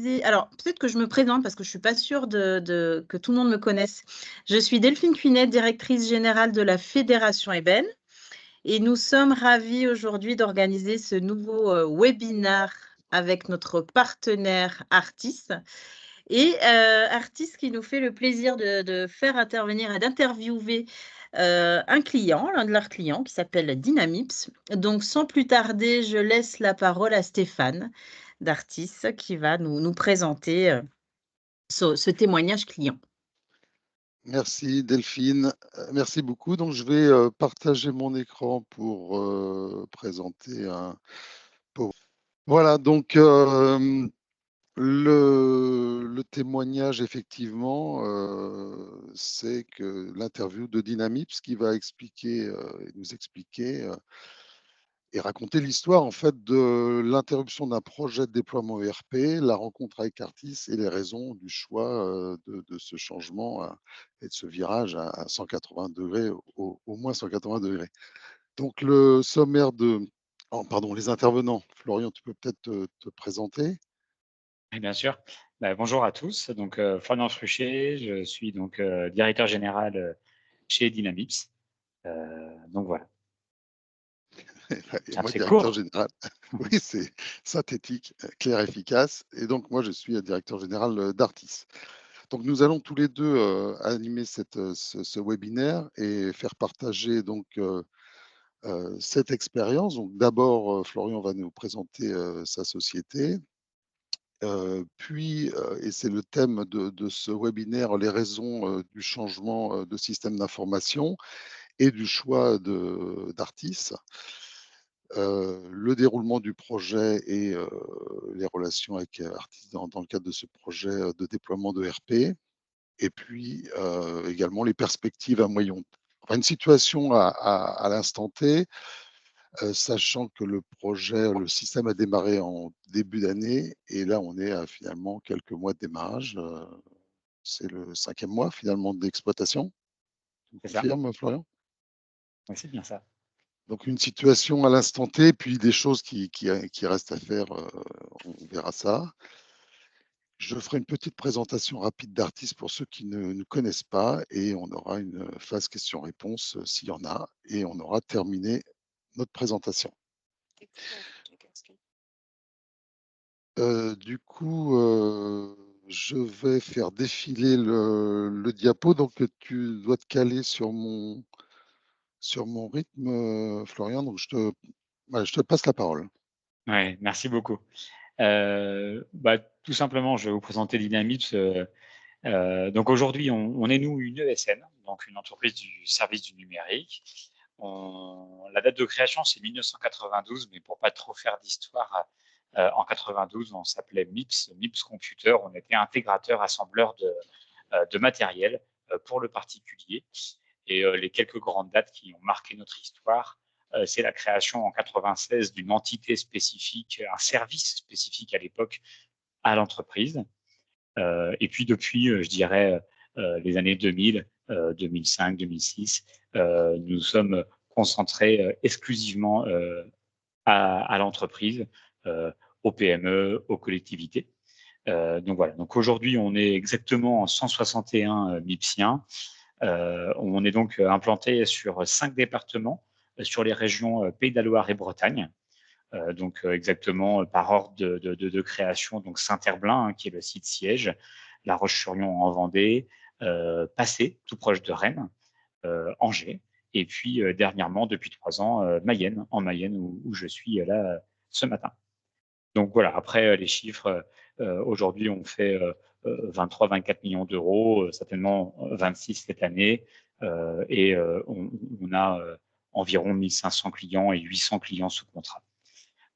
d'organiser alors peut-être que je me présente parce que je suis pas sûre que tout le monde me connaisse. Je suis Delphine Cuinet, directrice générale de la Fédération Ébène et nous sommes ravis aujourd'hui d'organiser ce nouveau, webinaire avec notre partenaire Artis Artis qui nous fait le plaisir de faire intervenir et d'interviewer, un client, l'un de leurs clients qui s'appelle Dynamips. Donc sans plus tarder, je laisse la parole à Stéphane d'Artis qui va nous présenter, ce témoignage client. Merci Delphine, merci beaucoup. Donc je vais, partager mon écran pour, présenter un voilà donc le témoignage effectivement, c'est que l'interview de Dynamips qui va expliquer, et nous expliquer, et raconter l'histoire en fait de l'interruption d'un projet de déploiement ERP, la rencontre avec Artis et les raisons du choix, de ce changement et de ce virage à 180°, au moins 180°. Donc le sommaire pardon, les intervenants. Florian, tu peux peut-être te présenter? Oui, bien sûr. Bonjour à tous. Donc, Florian Frucher, je suis donc directeur général chez Dynamips. Donc voilà, Et c'est moi, très directeur court. général. Oui, c'est synthétique, clair, efficace. Et donc, moi, je suis directeur général d'Artis. Donc, nous allons tous les deux animer ce webinaire et faire partager donc cette expérience. Donc, d'abord, Florian va nous présenter sa société. Puis, et c'est le thème de ce webinaire, les raisons du changement de système d'information et du choix d'Artis. Le déroulement du projet et les relations avec Artis dans le cadre de ce projet de déploiement de RP. Et puis également les perspectives à moyen terme. Enfin, une situation à l'instant T, sachant que le système a démarré en début d'année et là, on est à finalement quelques mois de démarrage. C'est le 5e mois finalement d'exploitation. Tu me C'est ça. confirmes, Florian? Oui, c'est bien ça. Donc une situation à l'instant T, puis des choses qui restent à faire, on verra ça. Je ferai une petite présentation rapide d'Artis pour ceux qui ne nous connaissent pas et on aura une phase questions-réponses, s'il y en a et on aura terminé notre présentation. Du coup, je vais faire défiler le diapo, donc tu dois te caler sur mon rythme, Florian, donc je te passe la parole. Ouais, merci beaucoup. Tout simplement, je vais vous présenter Dynamips. Donc aujourd'hui, on est nous une ESN, donc une entreprise du service du numérique. La date de création, c'est 1992, mais pour pas trop faire d'histoire, en 92, on s'appelait MIPS Computer. On était intégrateur, assembleur de matériel pour le particulier. Et les quelques grandes dates qui ont marqué notre histoire, c'est la création en 96 d'une entité spécifique, un service spécifique à l'époque à l'entreprise. Et puis depuis, je dirais, les années 2000, 2005, 2006, nous sommes concentrés exclusivement à l'entreprise, aux PME, aux collectivités. Donc voilà. Donc aujourd'hui, on est exactement en 161 MIPSiens. On est donc implanté sur 5 départements, sur les régions Pays de la Loire et Bretagne. Donc exactement par ordre de création, donc Saint-Herblain, qui est le site siège, La Roche-sur-Yon en Vendée, Passé, tout proche de Rennes, Angers, et puis dernièrement, depuis 3 ans, Mayenne, en Mayenne, où je suis là ce matin. Donc voilà, après les chiffres, aujourd'hui, on fait 23-24 millions d'euros, certainement 26 cette année, et on a environ 1500 clients et 800 clients sous contrat.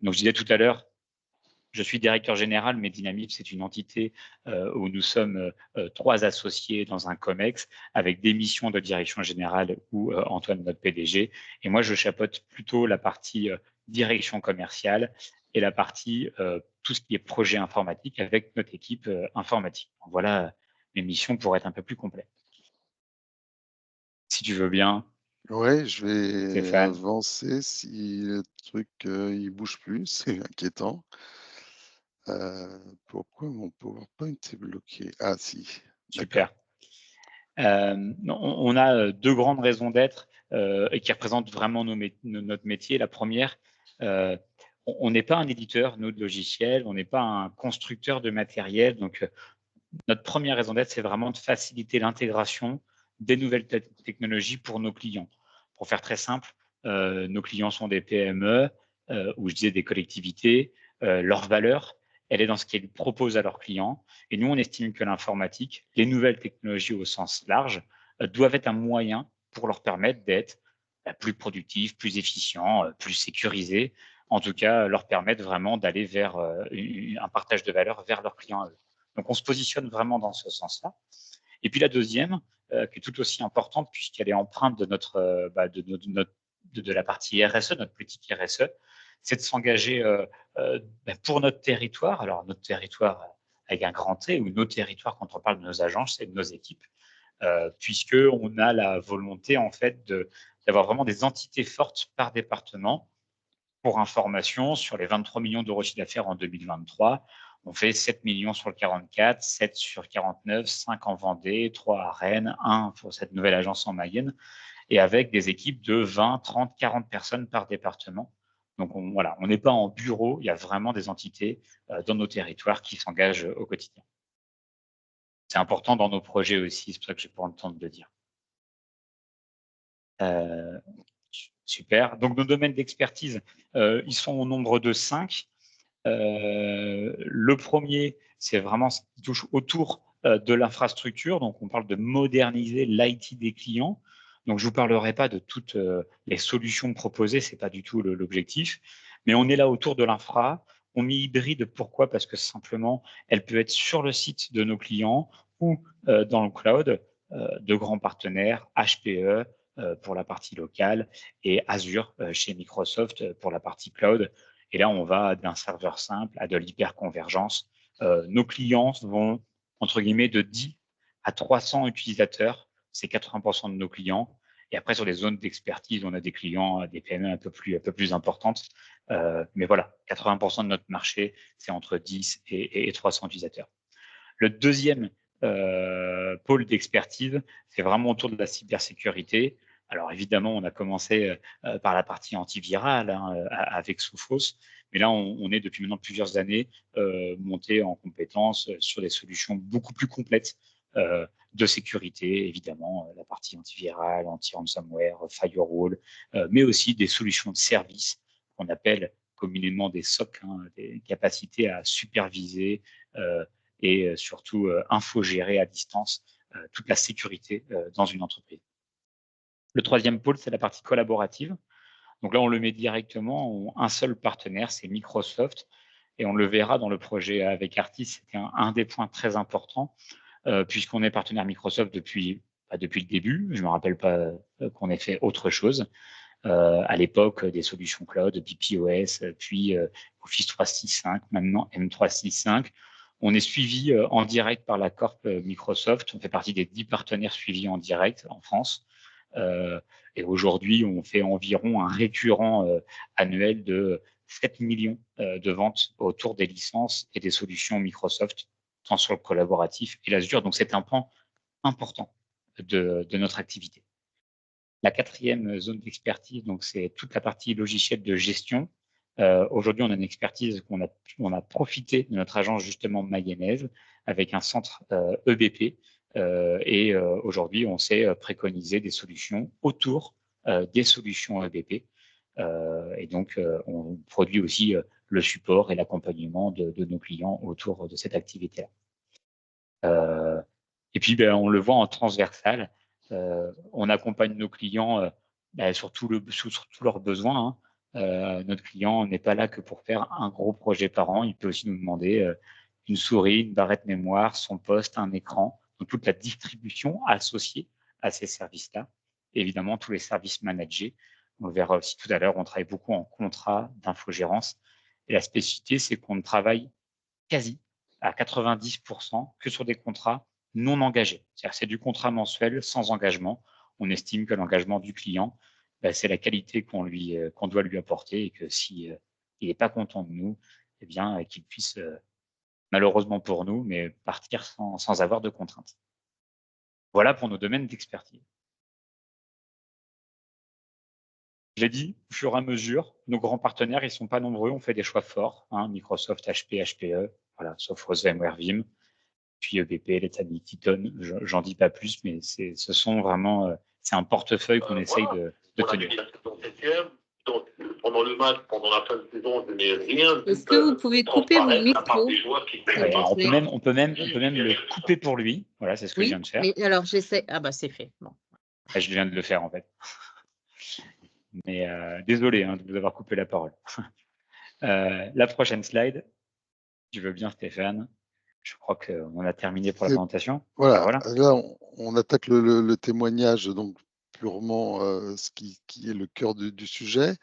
Donc je disais tout à l'heure, je suis directeur général, mais Dynamips, c'est une entité où nous sommes 3 associés dans un COMEX avec des missions de direction générale où Antoine, notre PDG, et moi, je chapeaute plutôt la partie direction commerciale et la partie tout ce qui est projet informatique avec notre équipe informatique. Donc, voilà mes missions pour être un peu plus complètes. Si tu veux bien, Ouais, je vais Stéphane. avancer si le truc, il bouge plus, c'est inquiétant. Pourquoi mon PowerPoint s'est bloqué? Ah si, d'accord. Super. On a deux grandes raisons d'être et qui représentent vraiment notre métier. La première, on n'est pas un éditeur, nous, de logiciels, on n'est pas un constructeur de matériel. Donc, notre première raison d'être, c'est vraiment de faciliter l'intégration des nouvelles technologies pour nos clients. Pour faire très simple, nos clients sont des PME ou je disais des collectivités. Leur valeur, elle est dans ce qu'ils proposent à leurs clients. Et nous, on estime que l'informatique, les nouvelles technologies au sens large, doivent être un moyen pour leur permettre d'être plus productifs, plus efficients, plus sécurisés. En tout cas, leur permettre vraiment d'aller vers un partage de valeur vers leurs clients à eux. Donc, on se positionne vraiment dans ce sens-là. Et puis la deuxième, qui est tout aussi importante puisqu'elle est empreinte de de la partie RSE, notre politique RSE, c'est de s'engager pour notre territoire. Alors, notre territoire avec un grand T, ou nos territoires quand on parle de nos agences et de nos équipes, puisqu'on a la volonté, en fait, d'avoir vraiment des entités fortes par département. Pour information, sur les 23 millions d'euros de chiffre d'affaires en 2023, on fait 7 millions sur le 44, 7 sur 49, 5 en Vendée, 3 à Rennes, 1 pour cette nouvelle agence en Mayenne, et avec des équipes de 20, 30, 40 personnes par département. Donc, on n'est pas en bureau, il y a vraiment des entités dans nos territoires qui s'engagent au quotidien. C'est important dans nos projets aussi, c'est pour ça que j'ai pas le temps de le dire. Super. Donc, nos domaines d'expertise, ils sont au nombre de 5. Le premier, c'est vraiment ce qui touche autour de l'infrastructure. Donc, on parle de moderniser l'IT des clients. Donc, je ne vous parlerai pas de toutes les solutions proposées, ce n'est pas du tout l'objectif. Mais on est là autour de l'infra. On met hybride. Pourquoi? Parce que simplement, elle peut être sur le site de nos clients ou dans le cloud de grands partenaires, HPE pour la partie locale et Azure chez Microsoft pour la partie cloud. Et là, on va d'un serveur simple à de l'hyperconvergence. Nos clients vont, entre guillemets, de 10 à 300 utilisateurs. C'est 80% de nos clients. Et après, sur les zones d'expertise, on a des clients, des PME un peu plus importantes. Mais voilà, 80% de notre marché, c'est entre 10 et 300 utilisateurs. Le deuxième pôle d'expertise, c'est vraiment autour de la cybersécurité. Alors évidemment, on a commencé par la partie antivirale avec Sophos, mais là, on est depuis maintenant plusieurs années monté en compétences sur des solutions beaucoup plus complètes de sécurité, évidemment, la partie antivirale, anti-ransomware, firewall, mais aussi des solutions de service qu'on appelle communément des SOC, des capacités à superviser et surtout infogérer à distance toute la sécurité dans une entreprise. Le troisième pôle, c'est la partie collaborative. Donc là, on le met directement, un seul partenaire, c'est Microsoft, et on le verra dans le projet avec Artis, c'était un des points très importants, puisqu'on est partenaire Microsoft depuis le début. Je ne me rappelle pas qu'on ait fait autre chose. À l'époque, des solutions cloud, BPOS, puis Office 365, maintenant M365. On est suivi en direct par la Corp Microsoft. On fait partie des 10 partenaires suivis en direct en France. Et aujourd'hui, on fait environ un récurrent annuel de 7 millions de ventes autour des licences et des solutions Microsoft, tant sur le collaboratif et l'Azure. Donc, c'est un pan important de notre activité. La quatrième zone d'expertise, donc c'est toute la partie logicielle de gestion. Aujourd'hui, on a une expertise on a profité de notre agence justement mayonnaise avec un centre EBP. Et aujourd'hui, on sait préconiser des solutions autour des solutions EBP. Et donc, on produit aussi le support et l'accompagnement de nos clients autour de cette activité-là. Et puis, on le voit en transversal. On accompagne nos clients sur tous leurs besoins. Notre client n'est pas là que pour faire un gros projet par an. Il peut aussi nous demander une souris, une barrette mémoire, son poste, un écran. Donc, toute la distribution associée à ces services-là. Évidemment, tous les services managés. On verra aussi tout à l'heure, on travaille beaucoup en contrat d'infogérance. Et la spécificité, c'est qu'on travaille quasi à 90% que sur des contrats non engagés. C'est-à-dire c'est du contrat mensuel sans engagement. On estime que l'engagement du client, c'est la qualité qu'on doit lui apporter et que si il n'est pas content de nous, eh bien qu'il puisse malheureusement pour nous, mais partir sans avoir de contraintes. Voilà pour nos domaines d'expertise. Je l'ai dit, au fur et à mesure, nos grands partenaires, ils ne sont pas nombreux, on fait des choix forts, hein, Microsoft, HP, HPE, voilà, Sophos, VMware, Vim, puis EBP, Let's Admit, Eaton, j'en dis pas plus, mais ce sont vraiment, c'est un portefeuille qu'on essaye de tenir. Donc, pendant le match, pendant la fin de saison, je n'ai rien. Est-ce que vous pouvez couper vos micros? Ouais, on peut même le couper pour lui. Voilà, c'est ce que je viens de faire. Oui, alors j'essaie. Ah bah c'est fait. Bon. Je viens de le faire en fait. Mais désolé de vous avoir coupé la parole. La prochaine slide. Tu veux bien, Stéphane? Je crois qu'on a terminé pour la présentation. Voilà. Voilà. Là, on attaque le témoignage, donc purement ce qui est le cœur du sujet.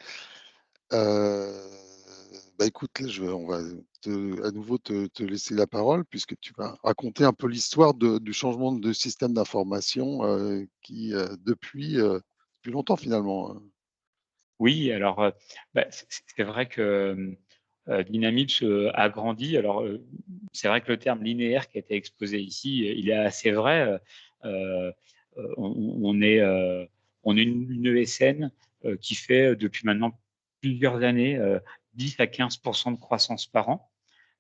Écoute, là, on va à nouveau te laisser la parole, puisque tu vas raconter un peu l'histoire du changement de système d'information qui, depuis longtemps finalement. Oui, alors c'est vrai que Dynamics a grandi. Alors c'est vrai que le terme linéaire qui a été exposé ici, il est assez vrai. On est une ESN qui fait depuis maintenant plusieurs années 10 à 15% de croissance par an.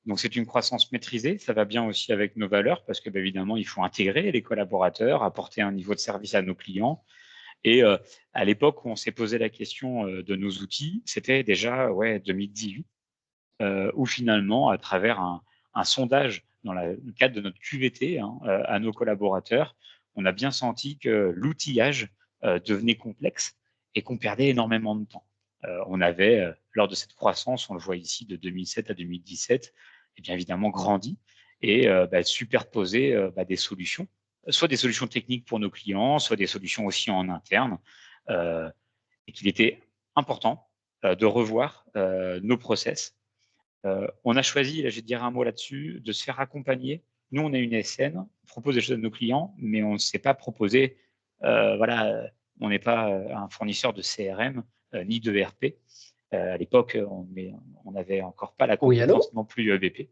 Donc c'est une croissance maîtrisée, ça va bien aussi avec nos valeurs parce que évidemment il faut intégrer les collaborateurs, apporter un niveau de service à nos clients. Et à l'époque où on s'est posé la question de nos outils, c'était déjà 2018, où finalement, à travers un sondage dans le cadre de notre QVT à nos collaborateurs, on a bien senti que l'outillage devenait complexe et qu'on perdait énormément de temps. On avait, lors de cette croissance, on le voit ici, de 2007 à 2017, et bien évidemment grandi et superposé des solutions, soit des solutions techniques pour nos clients, soit des solutions aussi en interne, et qu'il était important de revoir nos process. On a choisi, là je vais te dire un mot là-dessus, de se faire accompagner. Nous, on est une SN, on propose des choses à nos clients, mais on ne s'est pas proposé, on n'est pas un fournisseur de CRM ni de ERP. À l'époque, on n'avait encore pas la compétence non plus EBP.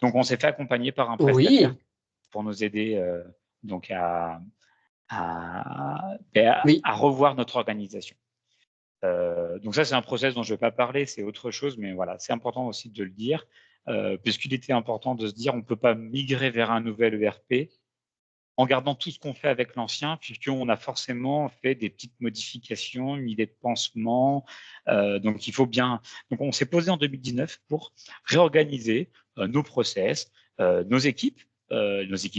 Donc, on s'est fait accompagner par un prestataire pour nous aider donc à revoir notre organisation. Donc ça, c'est un process dont je ne vais pas parler, c'est autre chose, mais voilà, c'est important aussi de le dire, puisqu'il était important de se dire on ne peut pas migrer vers un nouvel ERP en gardant tout ce qu'on fait avec l'ancien, puisqu'on a forcément fait des petites modifications, une idée de pansement. Donc il faut bien. Donc on s'est posé en 2019 pour réorganiser nos process, nos équipes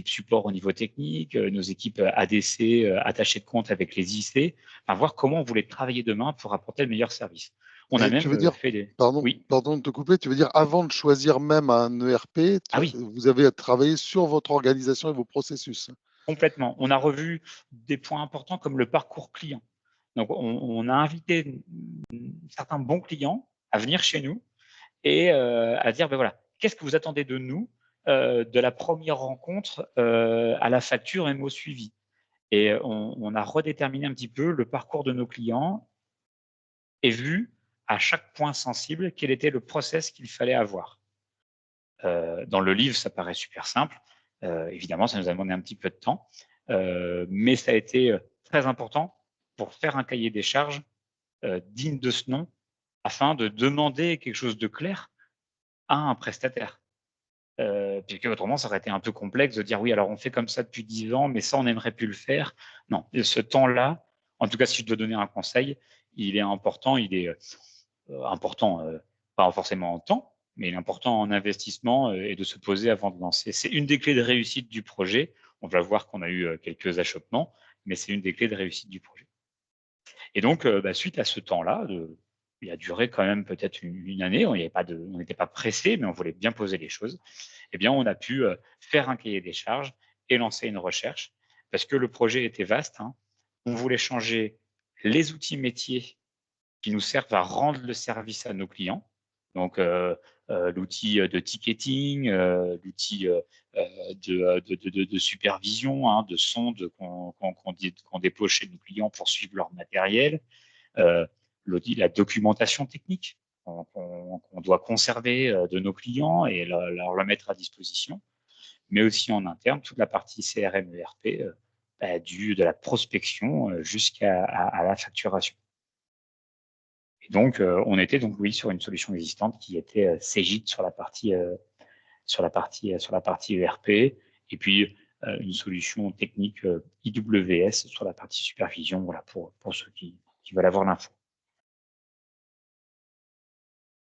support au niveau technique, nos équipes ADC attachées de compte avec les IC, voir comment on voulait travailler demain pour apporter le meilleur service. On a même fait des. Pardon de te couper, tu veux dire avant de choisir même un ERP, vous avez travaillé sur votre organisation et vos processus. Complètement. On a revu des points importants comme le parcours client. Donc, on a invité certains bons clients à venir chez nous et à dire, voilà, qu'est-ce que vous attendez de nous de la première rencontre à la facture et au suivi. Et on a redéterminé un petit peu le parcours de nos clients et vu à chaque point sensible quel était le process qu'il fallait avoir. Dans le livre, ça paraît super simple. Évidemment, ça nous a demandé un petit peu de temps, mais ça a été très important pour faire un cahier des charges digne de ce nom, afin de demander quelque chose de clair à un prestataire. Puisque autrement, ça aurait été un peu complexe de dire oui, alors on fait comme ça depuis 10 ans, mais ça, on n'aimerait plus le faire. Non, et ce temps-là, en tout cas, si je dois donner un conseil, il est important, pas forcément en temps, mais il est important en investissement et de se poser avant de lancer. C'est une des clés de réussite du projet. On va voir qu'on a eu quelques achoppements, mais c'est une des clés de réussite du projet. Et donc, suite à ce temps-là, il a duré quand même peut-être une année, on n'était pas pressé, mais on voulait bien poser les choses. Eh bien, on a pu faire un cahier des charges et lancer une recherche, parce que le projet était vaste. On voulait changer les outils métiers qui nous servent à rendre le service à nos clients. Donc, l'outil de ticketing, l'outil de supervision, de sondes qu'on dépose chez nos clients pour suivre leur matériel, la documentation technique. qu'on doit conserver de nos clients et leur mettre à disposition, mais aussi en interne, toute la partie CRM ERP, de la prospection jusqu'à la facturation. Et donc, on était donc oui sur une solution existante qui était Cegid sur la partie ERP, et puis une solution technique IWS sur la partie supervision, voilà, pour ceux qui veulent avoir l'info.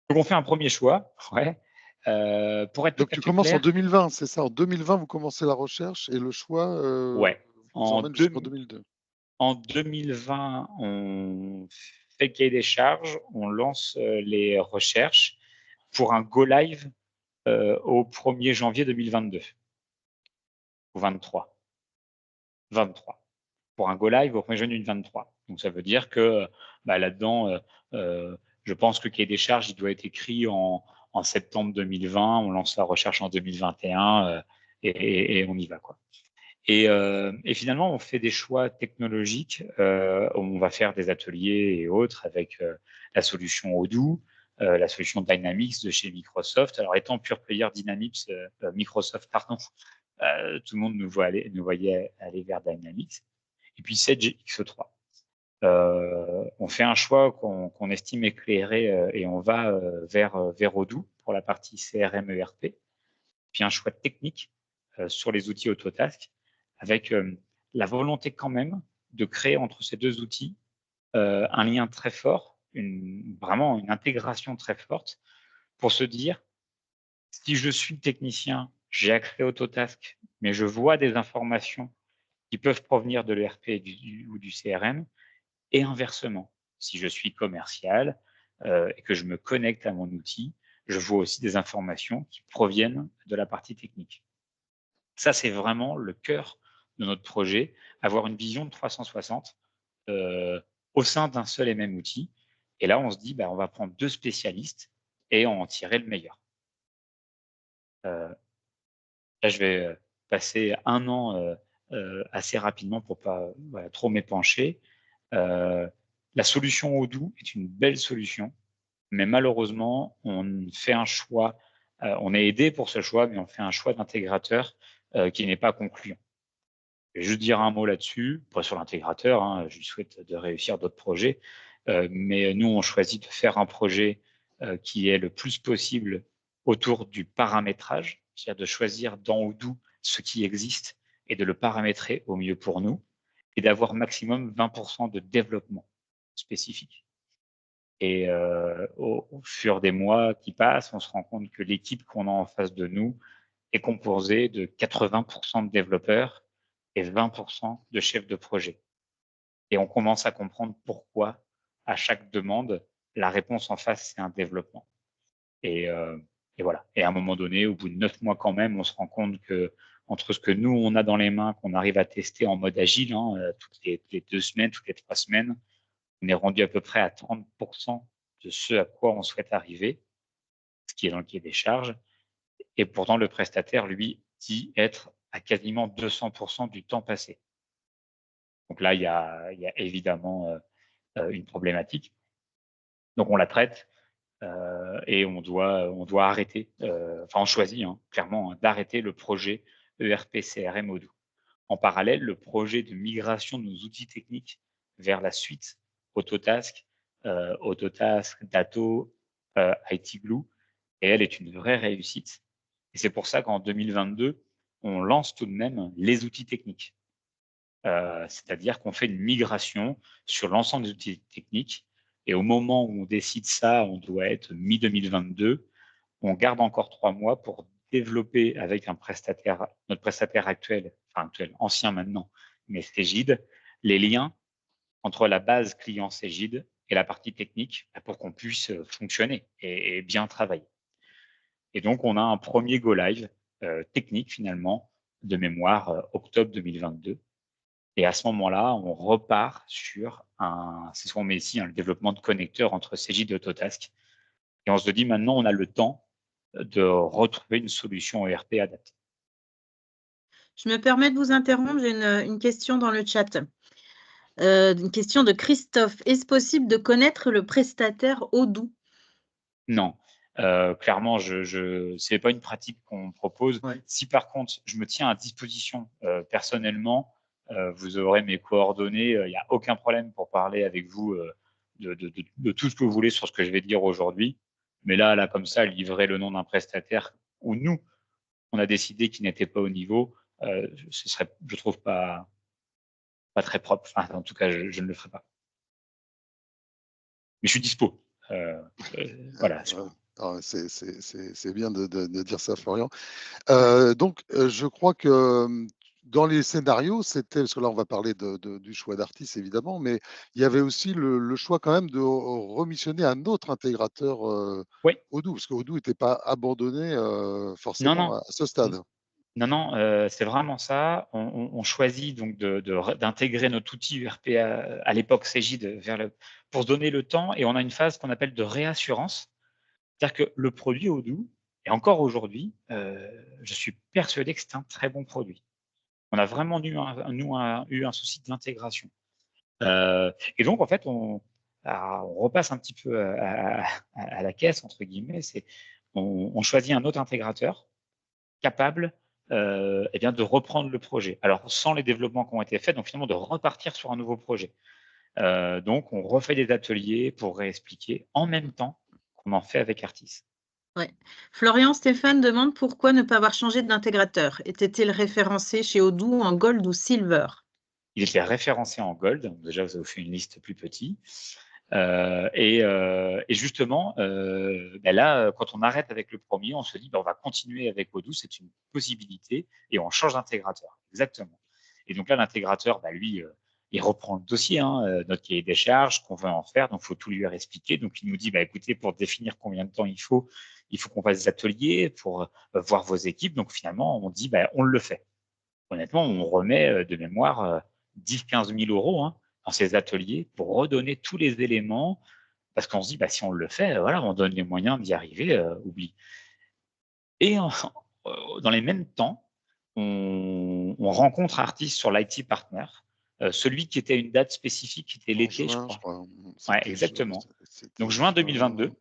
Donc on fait un premier choix, ouais. Pour être Donc tout à tu fait commences en clair, 2020, c'est ça? En 2020, vous commencez la recherche et le choix ouais. vous emmène jusqu'en 2002. En 2020, on fait le cahier des charges, on lance les recherches pour un go live au 1er janvier 2022 ou 23. Pour un go live au 1er janvier 2023. Donc ça veut dire que là-dedans, je pense que le cahier des charges, il doit être écrit en septembre 2020, on lance la recherche en 2021 et on y va, quoi. Et finalement, on fait des choix technologiques. On va faire des ateliers et autres avec la solution Odoo, la solution Dynamics de chez Microsoft. Alors, étant pure player Dynamics, Microsoft, pardon, tout le monde nous voyait aller vers Dynamics. Et puis Sage X3. On fait un choix qu'on estime éclairé et on va vers Odoo pour la partie CRM ERP. Puis un choix technique sur les outils Autotask, avec la volonté quand même de créer entre ces deux outils un lien très fort, vraiment une intégration très forte, pour se dire, si je suis technicien, j'ai accès à Autotask, mais je vois des informations qui peuvent provenir de l'ERP ou du CRM, et inversement, si je suis commercial et que je me connecte à mon outil, je vois aussi des informations qui proviennent de la partie technique. Ça, c'est vraiment le cœur de notre projet, avoir une vision de 360 au sein d'un seul et même outil. Et là, on se dit, on va prendre 2 spécialistes et en tirer le meilleur. Là, je vais passer 1 an assez rapidement pour pas trop m'épancher. La solution Odoo est une belle solution, mais malheureusement, on fait un choix. On est aidé pour ce choix, mais on fait un choix d'intégrateur qui n'est pas concluant. Je vais juste dire un mot là-dessus, pas sur l'intégrateur, hein, je lui souhaite de réussir d'autres projets, mais nous, on choisit de faire un projet qui est le plus possible autour du paramétrage, c'est-à-dire de choisir dans Odoo ce qui existe et de le paramétrer au mieux pour nous, et d'avoir maximum 20% de développement spécifique. Et au fur des mois qui passent, on se rend compte que l'équipe qu'on a en face de nous est composée de 80% de développeurs et 20% de chefs de projet. Et on commence à comprendre pourquoi, à chaque demande, la réponse en face, c'est un développement. Et voilà. Et à un moment donné, au bout de 9 mois quand même, on se rend compte que entre ce que nous, on a dans les mains, qu'on arrive à tester en mode agile, toutes les 2 semaines, toutes les 3 semaines, on est rendu à peu près à 30% de ce à quoi on souhaite arriver, ce qui est dans le cahier des charges. Et pourtant, le prestataire, lui, dit être à quasiment 200% du temps passé. Donc là, il y a évidemment une problématique. Donc on la traite et on doit arrêter, on choisit clairement d'arrêter le projet ERP CRM Odoo. En parallèle, le projet de migration de nos outils techniques vers la suite Autotask, Datto, IT Glue, et elle est une vraie réussite. Et c'est pour ça qu'en 2022, on lance tout de même les outils techniques. C'est-à-dire qu'on fait une migration sur l'ensemble des outils techniques. Et au moment où on décide ça, on doit être mi-2022. On garde encore 3 mois pour développer avec un prestataire, notre prestataire actuel, ancien maintenant, mais Cegid, les liens entre la base client Cegid et la partie technique pour qu'on puisse fonctionner et bien travailler. Et donc, on a un premier go live technique finalement de mémoire octobre 2022. Et à ce moment-là, on repart sur c'est ce qu'on met ici, le développement de connecteurs entre Cegid et Autotask. Et on se dit maintenant, on a le temps de retrouver une solution ERP adaptée. Je me permets de vous interrompre, j'ai une question dans le chat. Une question de Christophe. Est-ce possible de connaître le prestataire Odoo? Non, clairement, c'est pas une pratique qu'on propose. Ouais. Si par contre, je me tiens à disposition personnellement, vous aurez mes coordonnées. Il n'y a aucun problème pour parler avec vous de tout ce que vous voulez sur ce que je vais dire aujourd'hui. Mais là, comme ça, livrer le nom d'un prestataire où nous, on a décidé qu'il n'était pas au niveau, ce serait, je trouve, pas très propre. Enfin, en tout cas, je ne le ferai pas. Mais je suis dispo. Voilà. Ah, c'est bien de dire ça, Florian. Donc, je crois que dans les scénarios, c'était, parce que là, on va parler du choix d'artistes, évidemment, mais il y avait aussi le choix quand même de remissionner un autre intégrateur Oui. Odoo, parce que Odoo n'était pas abandonné forcément Non. à ce stade. Non, c'est vraiment ça. On choisit donc d'intégrer notre outil URP à l'époque Cégide pour se donner le temps, et on a une phase qu'on appelle de réassurance. C'est-à-dire que le produit Odoo, et encore aujourd'hui, je suis persuadé que c'est un très bon produit. On a vraiment eu un souci d'intégration. Et donc, en fait, on repasse un petit peu à la caisse, entre guillemets. On choisit un autre intégrateur capable de reprendre le projet. Alors, sans les développements qui ont été faits, donc finalement de repartir sur un nouveau projet. Donc, on refait des ateliers pour réexpliquer en même temps qu'on en fait avec Artis. Ouais. Florian Stéphane demande pourquoi ne pas avoir changé d'intégrateur. Était-il référencé chez Odoo en Gold ou Silver? Il était référencé en Gold. Déjà, vous avez fait une liste plus petite. Et justement, là, quand on arrête avec le premier, on se dit on va continuer avec Odoo, c'est une possibilité, et on change d'intégrateur. Exactement. Et donc là, l'intégrateur, lui, il reprend le dossier, notre cahier des charges, qu'on veut en faire, donc il faut tout lui expliquer. Donc il nous dit écoutez, pour définir combien de temps il faut qu'on fasse des ateliers pour voir vos équipes. Donc finalement, on dit on le fait. Honnêtement, on remet de mémoire 10-15 000 euros dans ces ateliers pour redonner tous les éléments, parce qu'on se dit si on le fait, voilà, on donne les moyens d'y arriver, oublie. Et dans les mêmes temps, on rencontre Artis sur l'IT Partner, celui qui était une date spécifique, qui était l'été, je crois. Ouais, exactement. Donc juin 2022.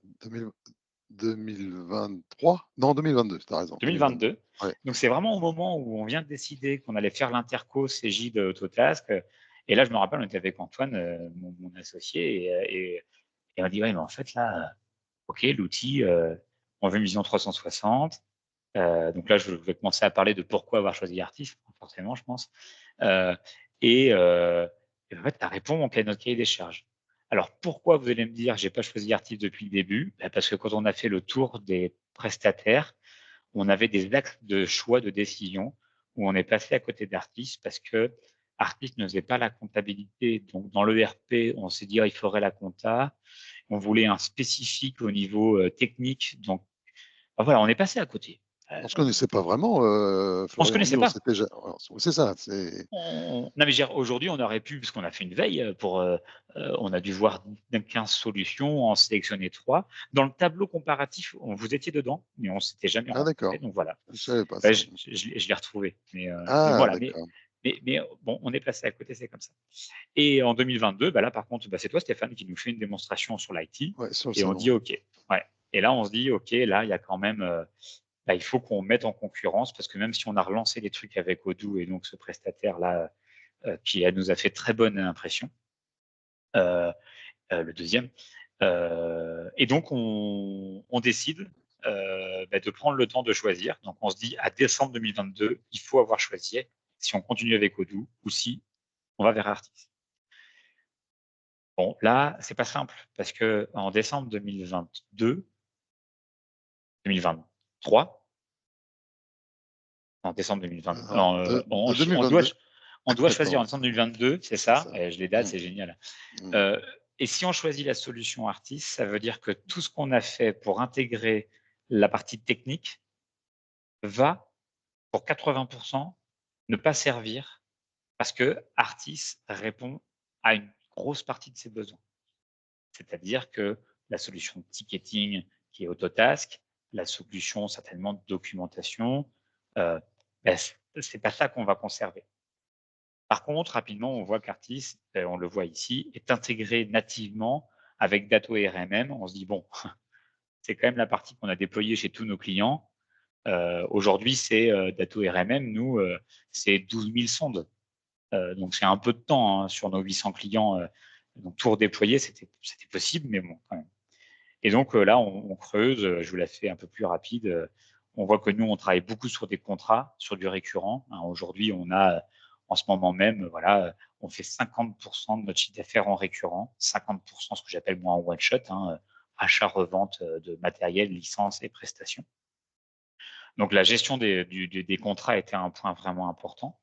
2023 Non, 2022, tu as raison. 2022. Ouais. Donc, c'est vraiment au moment où on vient de décider qu'on allait faire l'interco Cégide Autotask. Et là, je me rappelle, on était avec Antoine, mon associé, et on dit, ouais, mais en fait, là, OK, l'outil, on veut une vision 360. Donc là, je vais commencer à parler de pourquoi avoir choisi Artis, forcément, je pense. Et en fait, ça répond à notre cahier des charges. Alors, pourquoi vous allez me dire, j'ai pas choisi Artis depuis le début? Parce que quand on a fait le tour des prestataires, on avait des axes de choix de décision où on est passé à côté d'Artis parce que Artis ne faisait pas la comptabilité. Donc, dans l'ERP, on s'est dit, il faudrait la compta. On voulait un spécifique au niveau technique. Donc, voilà, on est passé à côté. On ne se connaissait pas vraiment, Florian. On se connaissait pas. C'est ça. Non, mais aujourd'hui, on aurait pu, parce qu'on a fait une veille on a dû voir 15 solutions, en sélectionner 3. Dans le tableau comparatif, vous étiez dedans, mais on ne s'était jamais rencontrés. D'accord. Donc voilà. Je ne savais pas ça. Je l'ai retrouvé. Mais voilà. Mais bon, on est passé à côté, c'est comme ça. Et en 2022, là, par contre, c'est toi, Stéphane, qui nous fait une démonstration sur l'IT. Ouais, et on dit OK. Ouais. Et là, on se dit OK, là, il y a quand même. Il faut qu'on mette en concurrence, parce que même si on a relancé des trucs avec Odoo et donc ce prestataire-là qui nous a fait très bonne impression, le deuxième, et donc on décide de prendre le temps de choisir. Donc on se dit à décembre 2022, il faut avoir choisi si on continue avec Odoo ou si on va vers Artis. Bon, là, c'est pas simple, parce que en décembre 2023, en décembre 2022. On doit choisir en décembre 2022, c'est ça. Je les date, c'est génial. Et si on choisit la solution Artis, ça veut dire que tout ce qu'on a fait pour intégrer la partie technique va, pour 80%, ne pas servir, parce que Artis répond à une grosse partie de ses besoins. C'est-à-dire que la solution de ticketing qui est Autotask, la solution certainement de documentation, c'est pas ça qu'on va conserver. Par contre, rapidement, on voit qu'Artis, on le voit ici, est intégré nativement avec Datto et RMM. On se dit, bon, c'est quand même la partie qu'on a déployée chez tous nos clients. Aujourd'hui, c'est Dato RMM, nous, c'est 12 000 sondes. Donc, c'est un peu de temps sur nos 800 clients. Donc, tout redéployer, c'était possible, mais bon, quand même. Et donc, là, on creuse. Je vous la fais un peu plus rapide. On voit que nous, on travaille beaucoup sur des contrats, sur du récurrent. Aujourd'hui, on a, en ce moment même, voilà, on fait 50% de notre chiffre d'affaires en récurrent, 50% ce que j'appelle moi en one-shot, achat-revente de matériel, licences et prestations. Donc, la gestion des contrats était un point vraiment important.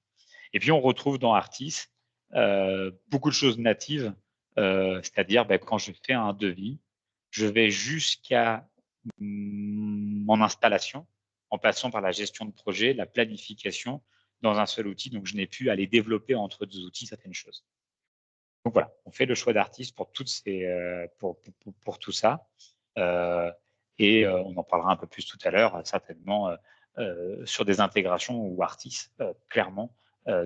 Et puis, on retrouve dans Artis beaucoup de choses natives, c'est-à-dire quand je fais un devis, je vais jusqu'à mon installation en passant par la gestion de projet, la planification dans un seul outil. Donc, je n'ai plus à aller développer entre deux outils certaines choses. Donc, voilà, on fait le choix d'Artis pour, pour tout ça. Et on en parlera un peu plus tout à l'heure, certainement, sur des intégrations où Artis, clairement,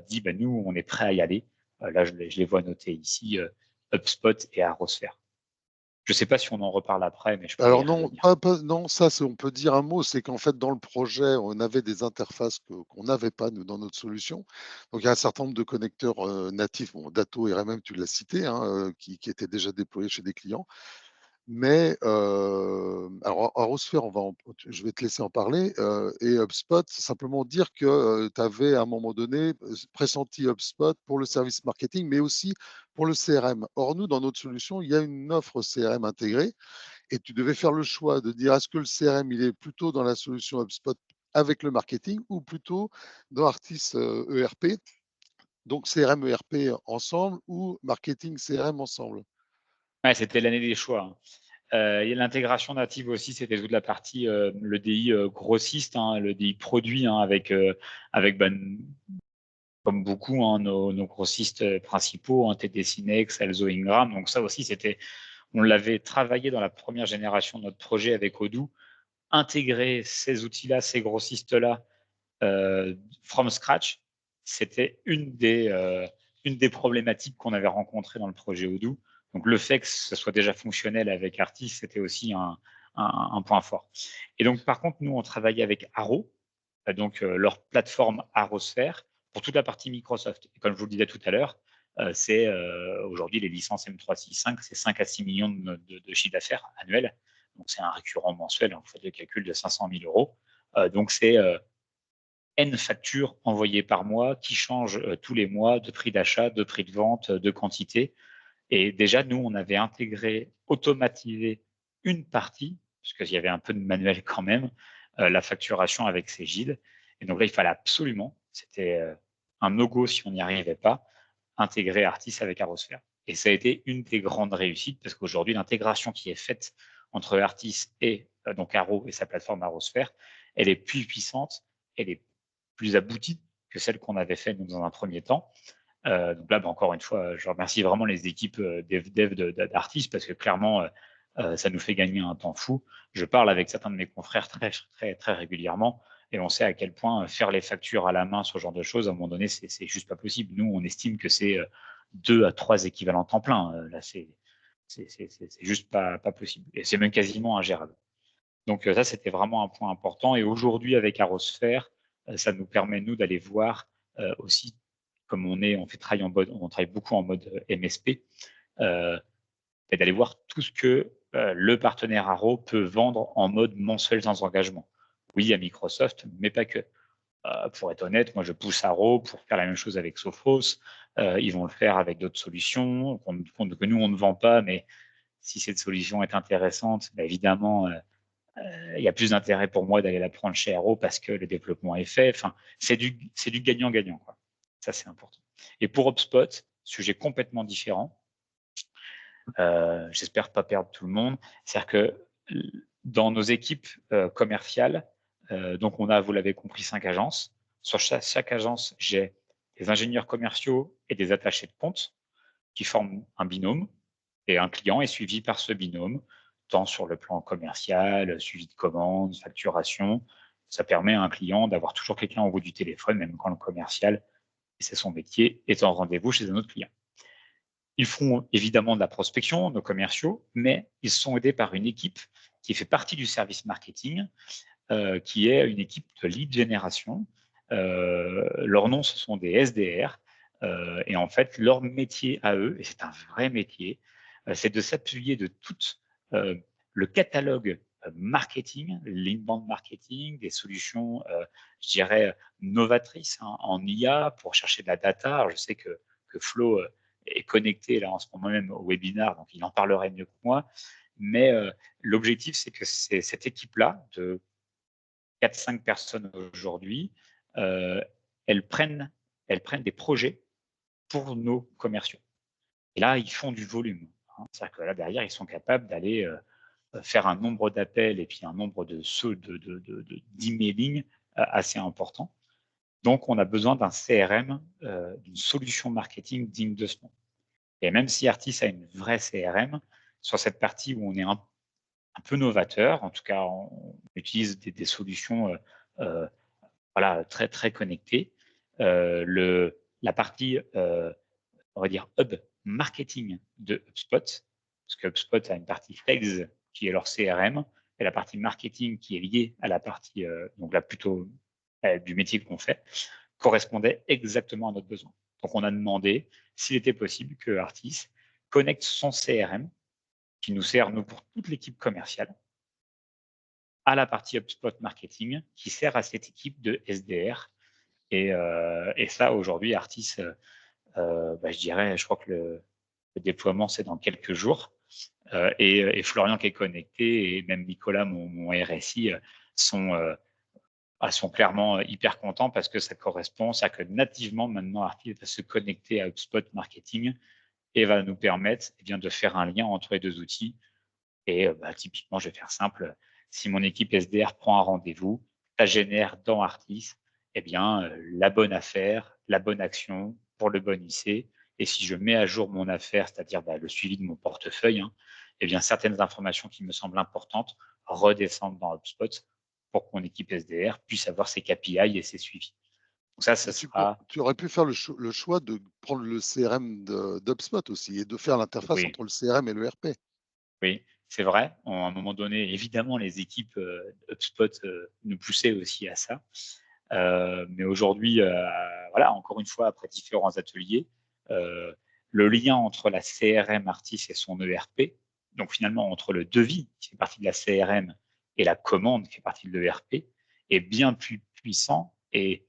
dit nous, on est prêt à y aller. Là, je les vois notés ici, HubSpot et Arosphere. Je ne sais pas si on en reparle après, mais je peux Alors y non, revenir. non, ça, on peut dire un mot, c'est qu'en fait, dans le projet, on avait des interfaces qu'on n'avait pas, nous, dans notre solution. Donc, il y a un certain nombre de connecteurs natifs, Dato et RMM, tu l'as cité, qui étaient déjà déployés chez des clients. Mais alors, Arosphere, je vais te laisser en parler. Et HubSpot, c'est simplement dire que tu avais à un moment donné pressenti HubSpot pour le service marketing, mais aussi pour le CRM. Or, nous, dans notre solution, il y a une offre CRM intégrée et tu devais faire le choix de dire est-ce que le CRM, il est plutôt dans la solution HubSpot avec le marketing ou plutôt dans Artis ERP, donc CRM ERP ensemble ou marketing CRM ensemble. Ouais, c'était l'année des choix. Il y a l'intégration native aussi, c'était toute la partie, le DI grossiste, le DI produit, avec comme beaucoup nos grossistes principaux, TD Synnex, Elzo Ingram. Donc ça aussi, on l'avait travaillé dans la première génération de notre projet avec Odoo, intégrer ces outils-là, ces grossistes-là, from scratch, c'était une des problématiques qu'on avait rencontrées dans le projet Odoo. Donc, le fait que ce soit déjà fonctionnel avec Artis, c'était aussi un point fort. Et donc, par contre, nous, on travaillait avec Arrow, donc leur plateforme Arosphere, pour toute la partie Microsoft. Et comme je vous le disais tout à l'heure, c'est aujourd'hui les licences M365, c'est 5 à 6 millions de chiffre d'affaires annuel. Donc, c'est un récurrent mensuel, vous faites le calcul de 500 000 euros. Donc, c'est N factures envoyées par mois qui changent tous les mois de prix d'achat, de prix de vente, de quantité. Et déjà, nous, on avait intégré, automatisé une partie, parce qu'il y avait un peu de manuel quand même, la facturation avec Cegid. Et donc là, il fallait absolument, c'était un no-go si on n'y arrivait pas, intégrer Artis avec Arosphere. Et ça a été une des grandes réussites, parce qu'aujourd'hui, l'intégration qui est faite entre Artis et donc Arrow et sa plateforme Arosphere, elle est plus puissante, elle est plus aboutie que celle qu'on avait fait nous, dans un premier temps. Donc là, encore une fois, je remercie vraiment les équipes dev d'Artis parce que clairement, ça nous fait gagner un temps fou. Je parle avec certains de mes confrères très régulièrement et on sait à quel point faire les factures à la main, ce genre de choses, à un moment donné, c'est juste pas possible. Nous, on estime que c'est 2 à 3 équivalents temps plein. Là, c'est juste pas possible. Et c'est même quasiment ingérable. Donc ça, c'était vraiment un point important. Et aujourd'hui, avec Arosphere, ça nous permet, nous, d'aller voir aussi, comme on travaille beaucoup en mode MSP, et d'aller voir tout ce que le partenaire Arrow peut vendre en mode mensuel sans engagement. Oui, à Microsoft, mais pas que. Pour être honnête, moi, je pousse Arrow pour faire la même chose avec Sophos. Ils vont le faire avec d'autres solutions que nous, on ne vend pas, mais si cette solution est intéressante, évidemment, il y a plus d'intérêt pour moi d'aller la prendre chez Arrow parce que le développement est fait. Enfin, c'est du gagnant-gagnant, quoi. Ça, c'est important. Et pour HubSpot, sujet complètement différent. J'espère pas perdre tout le monde. C'est-à-dire que dans nos équipes commerciales, donc on a, vous l'avez compris, 5 agences. Sur chaque agence, j'ai des ingénieurs commerciaux et des attachés de compte qui forment un binôme. Et un client est suivi par ce binôme, tant sur le plan commercial, suivi de commandes, facturation. Ça permet à un client d'avoir toujours quelqu'un au bout du téléphone, même quand le commercial, et c'est son métier, est en rendez-vous chez un autre client. Ils font évidemment de la prospection, nos commerciaux, mais ils sont aidés par une équipe qui fait partie du service marketing, qui est une équipe de lead génération. Leur nom, ce sont des SDR. Et en fait, leur métier à eux, et c'est un vrai métier, c'est de s'appuyer de tout le catalogue marketing, l'inbound marketing, des solutions, je dirais, novatrices en IA pour chercher de la data. Alors, je sais que Flo est connecté là en ce moment même au webinaire, donc il en parlerait mieux que moi. Mais l'objectif, c'est que c'est cette équipe-là de 4-5 personnes aujourd'hui, elles prennent des projets pour nos commerciaux. Et là, ils font du volume. C'est-à-dire que là, derrière, ils sont capables d'aller faire un nombre d'appels et puis un nombre d'emailing assez important. Donc, on a besoin d'un CRM, d'une solution marketing digne de ce nom. Et même si Artis a une vraie CRM, sur cette partie où on est un peu novateur, en tout cas, on utilise des solutions voilà, très, très connectées. La partie, on va dire, hub marketing de HubSpot, parce que HubSpot a une partie sales qui est leur CRM, et la partie marketing qui est liée à la partie, donc là plutôt du métier qu'on fait, correspondait exactement à notre besoin. Donc, on a demandé s'il était possible que Artis connecte son CRM, qui nous sert, nous, pour toute l'équipe commerciale, à la partie HubSpot marketing, qui sert à cette équipe de SDR. Et ça, aujourd'hui, Artis, je dirais, je crois que le déploiement, c'est dans quelques jours. Et Florian qui est connecté, et même Nicolas, mon RSI, sont clairement hyper contents parce que ça correspond, c'est-à-dire que nativement, maintenant, Artis va se connecter à HubSpot marketing et va nous permettre de faire un lien entre les deux outils. Et typiquement, je vais faire simple, si mon équipe SDR prend un rendez-vous, ça génère dans Artis la bonne affaire, la bonne action pour le bon IC. Et si je mets à jour mon affaire, c'est-à-dire le suivi de mon portefeuille, certaines informations qui me semblent importantes redescendent dans HubSpot pour que mon équipe SDR puisse avoir ses KPI et ses suivis. Donc ça sera… Tu aurais pu faire le choix de prendre le CRM d'HubSpot aussi et de faire l'interface entre le CRM et le RP. Oui, c'est vrai. À un moment donné, évidemment, les équipes HubSpot nous poussaient aussi à ça. Mais aujourd'hui, voilà, encore une fois, après différents ateliers, le lien entre la CRM Artis et son ERP, donc finalement entre le devis qui fait partie de la CRM et la commande qui fait partie de l'ERP, est bien plus puissant, et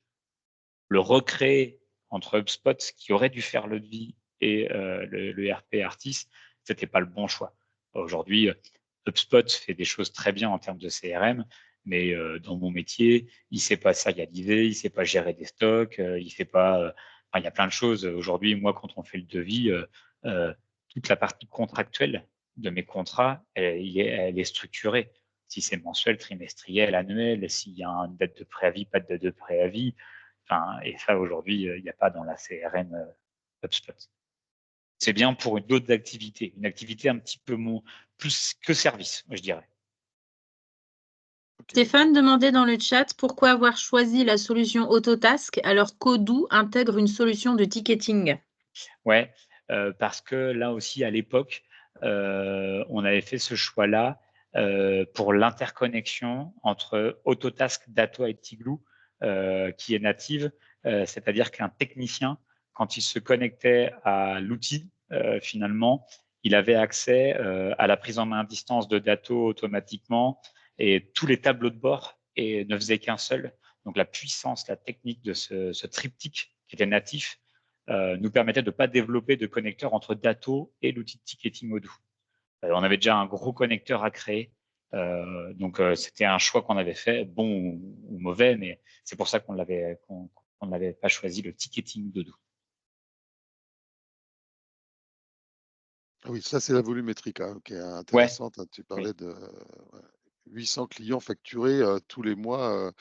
le recréer entre HubSpot qui aurait dû faire le devis et le ERP Artis, c'était pas le bon choix. Aujourd'hui, HubSpot fait des choses très bien en termes de CRM, mais dans mon métier, il ne sait pas serialiser, il ne sait pas gérer des stocks, il sait pas. Il y a plein de choses. Aujourd'hui, moi, quand on fait le devis, toute la partie contractuelle de mes contrats, elle est structurée. Si c'est mensuel, trimestriel, annuel, s'il y a une date de préavis, pas de date de préavis. Et ça, aujourd'hui, il n'y a pas dans la CRM HubSpot. C'est bien pour une autre activité, une activité un petit peu plus que service, je dirais. Stéphane demandait dans le chat pourquoi avoir choisi la solution Autotask alors qu'Odoo intègre une solution de ticketing. Ouais, parce que là aussi, à l'époque, on avait fait ce choix-là pour l'interconnexion entre Autotask, Datto et Tigloo, qui est native, c'est-à-dire qu'un technicien, quand il se connectait à l'outil, finalement, il avait accès à la prise en main à distance de Datto automatiquement, et tous les tableaux de bord ne faisaient qu'un seul. Donc la puissance, la technique de ce triptyque qui était natif nous permettait de ne pas développer de connecteur entre Datto et l'outil de ticketing Odoo. On avait déjà un gros connecteur à créer, donc c'était un choix qu'on avait fait, bon ou mauvais, mais c'est pour ça qu'on n'avait pas choisi le ticketing d'Odoo. Oui, ça c'est la volumétrie qui est intéressante. Ouais. Tu parlais de 800 clients facturés tous les mois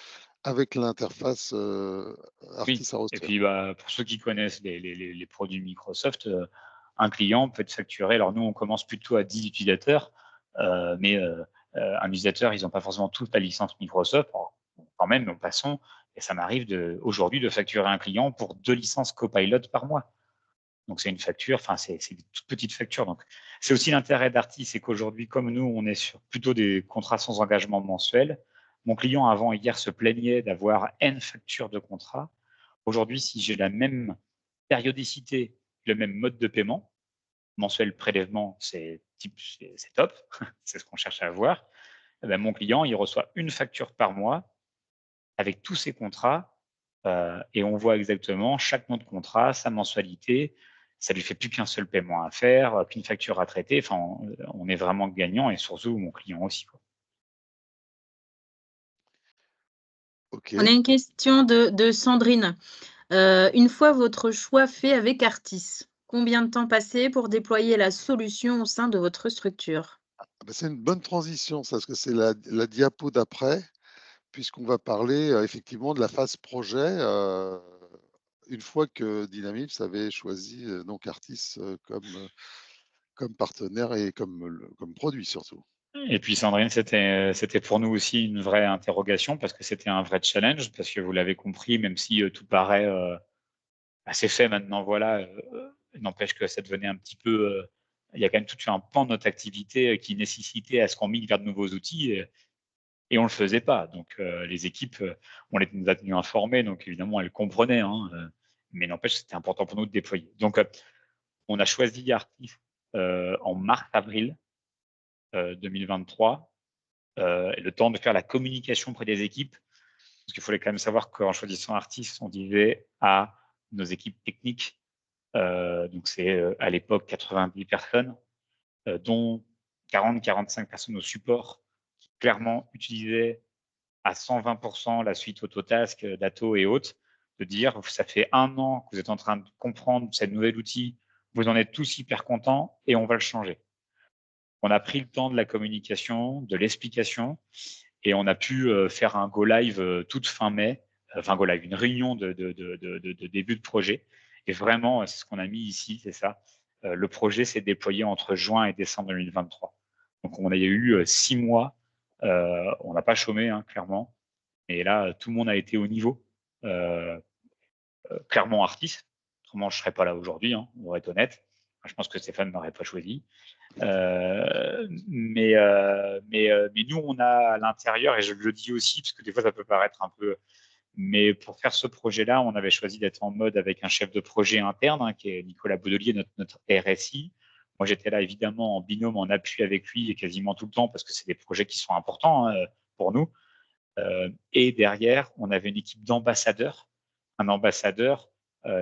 avec l'interface Artis Aroster. Et puis pour ceux qui connaissent les produits Microsoft, un client peut être facturé. Alors nous, on commence plutôt à 10 utilisateurs, mais un utilisateur, ils n'ont pas forcément toute la licence Microsoft. Alors, quand même, nous passons, et ça m'arrive aujourd'hui de facturer un client pour 2 licences Copilot par mois. Donc, c'est une facture, enfin, c'est des toutes petites factures. Donc, c'est aussi l'intérêt d'Artis, c'est qu'aujourd'hui, comme nous, on est sur plutôt des contrats sans engagement mensuel. Mon client, avant hier, se plaignait d'avoir N factures de contrat. Aujourd'hui, si j'ai la même périodicité, le même mode de paiement, mensuel prélèvement, c'est top, c'est ce qu'on cherche à avoir. Eh ben, mon client, il reçoit une facture par mois avec tous ses contrats et on voit exactement chaque mois de contrat, sa mensualité. Ça lui fait plus qu'un seul paiement à faire, qu'une facture à traiter. Enfin, on est vraiment gagnant et surtout mon client aussi, quoi. Ok. On a une question de Sandrine. Une fois votre choix fait avec Artis, combien de temps passé pour déployer la solution au sein de votre structure? Ben, c'est une bonne transition, ça, parce que c'est la diapo d'après, puisqu'on va parler effectivement de la phase projet. Une fois que Dynamips avait choisi donc Artis comme partenaire et comme produit surtout. Et puis Sandrine, c'était pour nous aussi une vraie interrogation parce que c'était un vrai challenge, parce que vous l'avez compris, même si tout paraît assez fait maintenant, voilà, n'empêche que ça devenait un petit peu, il y a quand même tout un pan de notre activité qui nécessitait à ce qu'on migre vers de nouveaux outils et on le faisait pas. Donc les équipes, on nous a tenus informés, donc évidemment elles comprenaient, hein, mais n'empêche c'était important pour nous de déployer. Donc on a choisi Artis en mars-avril 2023, et le temps de faire la communication auprès des équipes, parce qu'il fallait quand même savoir qu'en choisissant Artis, on disait à nos équipes techniques, donc c'est à l'époque 90 personnes, dont 40-45 personnes au support, qui clairement utilisaient à 120% la suite Autotask, Datto et autres, de dire ça fait 1 an que vous êtes en train de comprendre ce nouvel outil, vous en êtes tous hyper contents et on va le changer. On a pris le temps de la communication, de l'explication et on a pu faire un go live toute fin mai, enfin go live, une réunion de début de projet. Et vraiment, c'est ce qu'on a mis ici, c'est ça. Le projet s'est déployé entre juin et décembre 2023. Donc on a eu 6 mois. On n'a pas chômé, hein, clairement. Et là, tout le monde a été au niveau. Clairement Artis. Autrement, je ne serais pas là aujourd'hui, hein, on va être honnête. Je pense que Stéphane ne m'aurait pas choisi. Mais nous, on a à l'intérieur, et je le dis aussi, parce que des fois, ça peut paraître un peu. Mais pour faire ce projet-là, on avait choisi d'être en mode avec un chef de projet interne, hein, qui est Nicolas Baudelier, notre RSI. Moi, j'étais là, évidemment, en binôme, en appui avec lui, et quasiment tout le temps, parce que c'est des projets qui sont importants, hein, pour nous. Et derrière, on avait une équipe d'ambassadeurs. Un ambassadeur,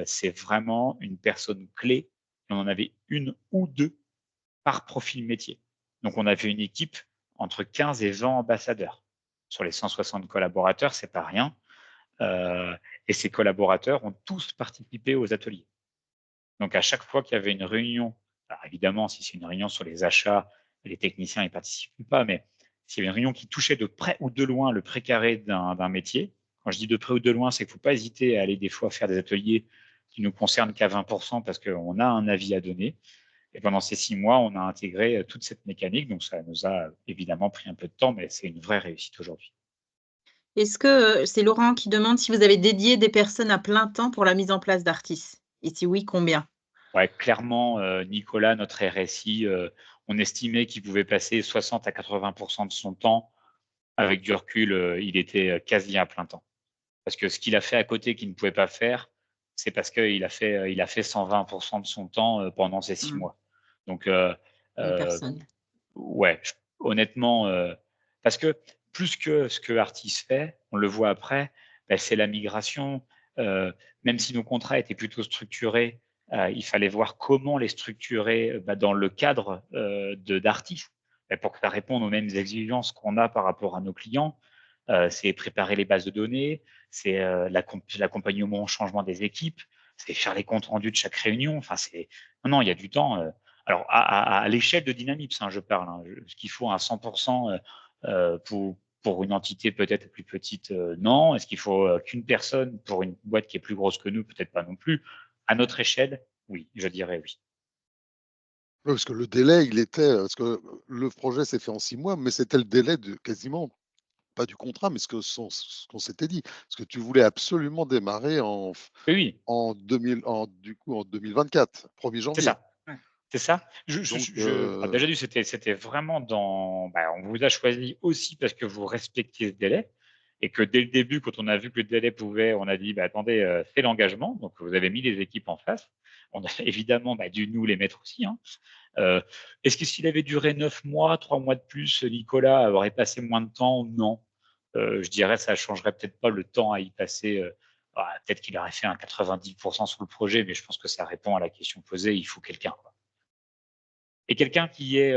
c'est vraiment une personne clé. On en avait une ou deux par profil métier. Donc, on avait une équipe entre 15 et 20 ambassadeurs. Sur les 160 collaborateurs, c'est pas rien. Et ces collaborateurs ont tous participé aux ateliers. Donc, à chaque fois qu'il y avait une réunion, alors évidemment, si c'est une réunion sur les achats, les techniciens ne participent pas, mais s'il y avait une réunion qui touchait de près ou de loin le précaré d'un métier, quand je dis de près ou de loin, c'est qu'il ne faut pas hésiter à aller des fois faire des ateliers qui nous concernent qu'à 20% parce qu'on a un avis à donner. Et pendant ces 6 mois, on a intégré toute cette mécanique. Donc, ça nous a évidemment pris un peu de temps, mais c'est une vraie réussite aujourd'hui. Est-ce que c'est Laurent qui demande si vous avez dédié des personnes à plein temps pour la mise en place d'Artis? Et si oui, combien? Ouais, clairement, Nicolas, notre RSI, on estimait qu'il pouvait passer 60 à 80% de son temps. Avec du recul, il était quasi à plein temps. Parce que ce qu'il a fait à côté qu'il ne pouvait pas faire, c'est parce qu'il a fait 120% de son temps pendant ces 6 mois. Donc, Une personne. ouais, honnêtement, parce que plus que ce que Artis fait, on le voit après, bah, c'est la migration. Même si nos contrats étaient plutôt structurés, il fallait voir comment les structurer bah, dans le cadre d'Artis, bah, pour que ça réponde aux mêmes exigences qu'on a par rapport à nos clients. C'est préparer les bases de données, c'est l'accompagnement au changement des équipes, c'est faire les comptes rendus de chaque réunion. Enfin, non, il y a du temps. Alors, à l'échelle de Dynamips, hein, je parle, hein, ce qu'il faut à 100% pour une entité peut-être plus petite, non. Est-ce qu'il faut qu'une personne pour une boîte qui est plus grosse que nous, peut-être pas non plus. À notre échelle, oui, je dirais oui. Oui, parce que le délai, parce que le projet s'est fait en 6 mois, mais c'était le délai de quasiment pas du contrat, mais ce qu'on s'était dit. Parce que tu voulais absolument démarrer Oui, en 2024, 1er c'est janvier. ça. C'est ça. Donc, Déjà, c'était vraiment on vous a choisi aussi parce que vous respectiez ce délai et que dès le début, quand on a vu que le délai on a dit, attendez, c'est l'engagement. Donc, vous avez mis les équipes en face. On a évidemment dû nous les mettre aussi. Hein. Est-ce que s'il avait duré 9 mois, 3 mois de plus, Nicolas aurait passé moins de temps? Non. Je dirais ça changerait peut-être pas le temps à y passer. Peut-être qu'il aurait fait un 90% sur le projet, mais je pense que ça répond à la question posée. Il faut quelqu'un. Et quelqu'un qui est,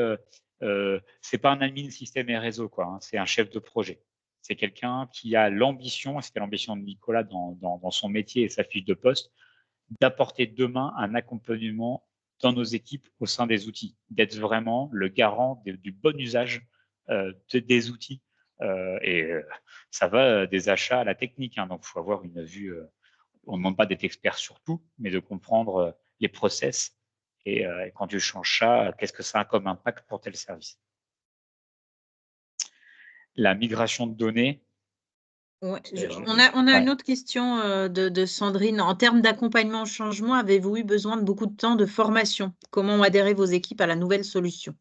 c'est pas un admin système et réseau, quoi, hein, c'est un chef de projet. C'est quelqu'un qui a l'ambition, et c'était l'ambition de Nicolas dans son métier et sa fiche de poste, d'apporter demain un accompagnement dans nos équipes au sein des outils, d'être vraiment le garant du bon usage des outils. Ça va des achats à la technique, hein, donc il faut avoir une vue. On ne demande pas d'être expert sur tout, mais de comprendre les process et quand tu changes ça, qu'est-ce que ça a comme impact pour tel service. La migration de données. Ouais, on a une autre question de Sandrine. En termes d'accompagnement au changement, avez-vous eu besoin de beaucoup de temps de formation? Comment ont adhéré vos équipes à la nouvelle solution?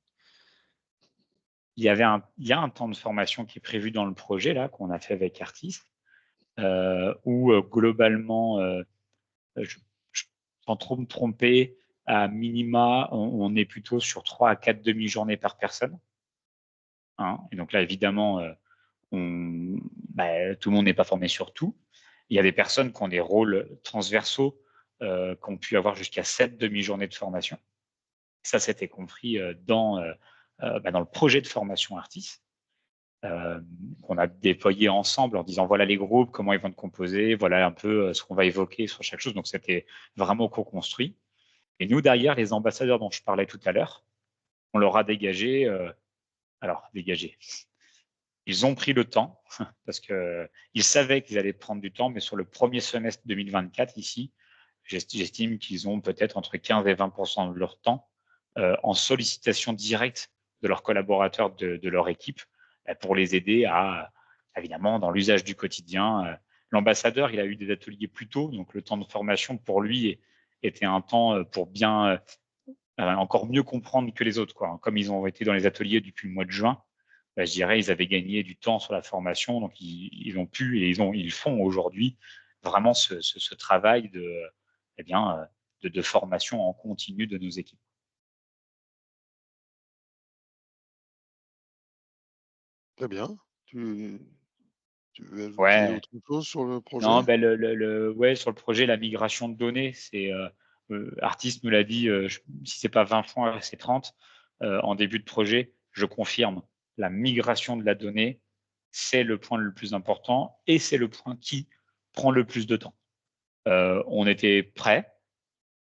Il y a un temps de formation qui est prévu dans le projet là qu'on a fait avec Artis, où globalement, sans trop me tromper, à minima, on est plutôt sur 3 à 4 demi-journées par personne. Hein, et donc là, évidemment, tout le monde n'est pas formé sur tout. Il y a des personnes qui ont des rôles transversaux, qui ont pu avoir jusqu'à 7 demi-journées de formation. Ça, c'était compris dans le projet de formation Artis, qu'on a déployé ensemble en disant voilà les groupes, comment ils vont être composés, voilà un peu ce qu'on va évoquer sur chaque chose. Donc, c'était vraiment co-construit. Et nous, derrière, les ambassadeurs dont je parlais tout à l'heure, on leur a dégagé. Ils ont pris le temps parce qu'ils savaient qu'ils allaient prendre du temps, mais sur le premier semestre 2024, ici, j'estime qu'ils ont peut-être entre 15 et 20% de leur temps en sollicitation directe de leurs collaborateurs de leur équipe pour les aider évidemment, dans l'usage du quotidien. L'ambassadeur, il a eu des ateliers plus tôt, donc le temps de formation pour lui était un temps pour bien encore mieux comprendre que les autres, quoi. Comme ils ont été dans les ateliers depuis le mois de juin, je dirais, ils avaient gagné du temps sur la formation, donc ils ont pu et ils font aujourd'hui vraiment ce travail de formation en continu de nos équipes. Très bien. Tu veux ajouter Ouais. autre chose sur le projet? Non, sur le projet, la migration de données, c'est Artis nous l'a dit, si c'est pas 20 fois, c'est 30 en début de projet. Je confirme, la migration de la donnée, c'est le point le plus important et c'est le point qui prend le plus de temps. On était prêts,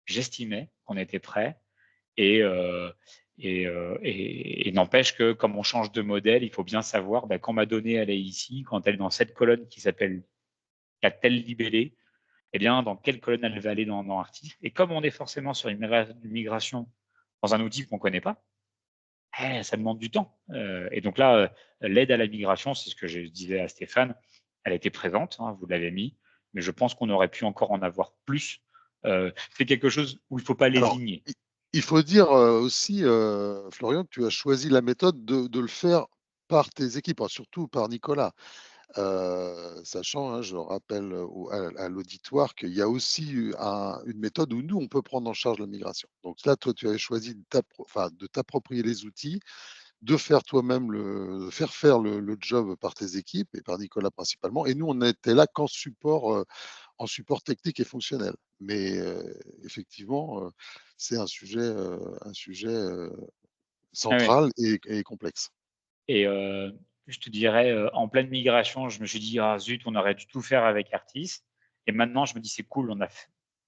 j'estimais qu'on était prêts et n'empêche que comme on change de modèle, il faut bien savoir quand ma donnée elle est ici, quand elle est dans cette colonne qui s'appelle la tel libellé, eh bien, dans quelle colonne elle va aller dans Artis. Et comme on est forcément sur une migration dans un outil qu'on ne connaît pas, ça demande du temps. Et donc là, l'aide à la migration, c'est ce que je disais à Stéphane, elle était présente, hein, vous l'avez mis, mais je pense qu'on aurait pu encore en avoir plus. C'est quelque chose où il ne faut pas Alors, lésigner. il faut dire aussi, Florian, que tu as choisi la méthode de le faire par tes équipes, surtout par Nicolas. Sachant, hein, je rappelle à l'auditoire qu'il y a aussi une méthode où nous, on peut prendre en charge la migration. Donc là, toi, tu avais choisi de t'approprier les outils, de faire toi-même faire le job par tes équipes et par Nicolas principalement. Et nous, on était là qu'en support, en support technique et fonctionnel. Mais effectivement, c'est un sujet central et complexe. Et je te dirais, en pleine migration, je me suis dit, ah zut, on aurait dû tout faire avec Artis. Et maintenant, je me dis, c'est cool, on a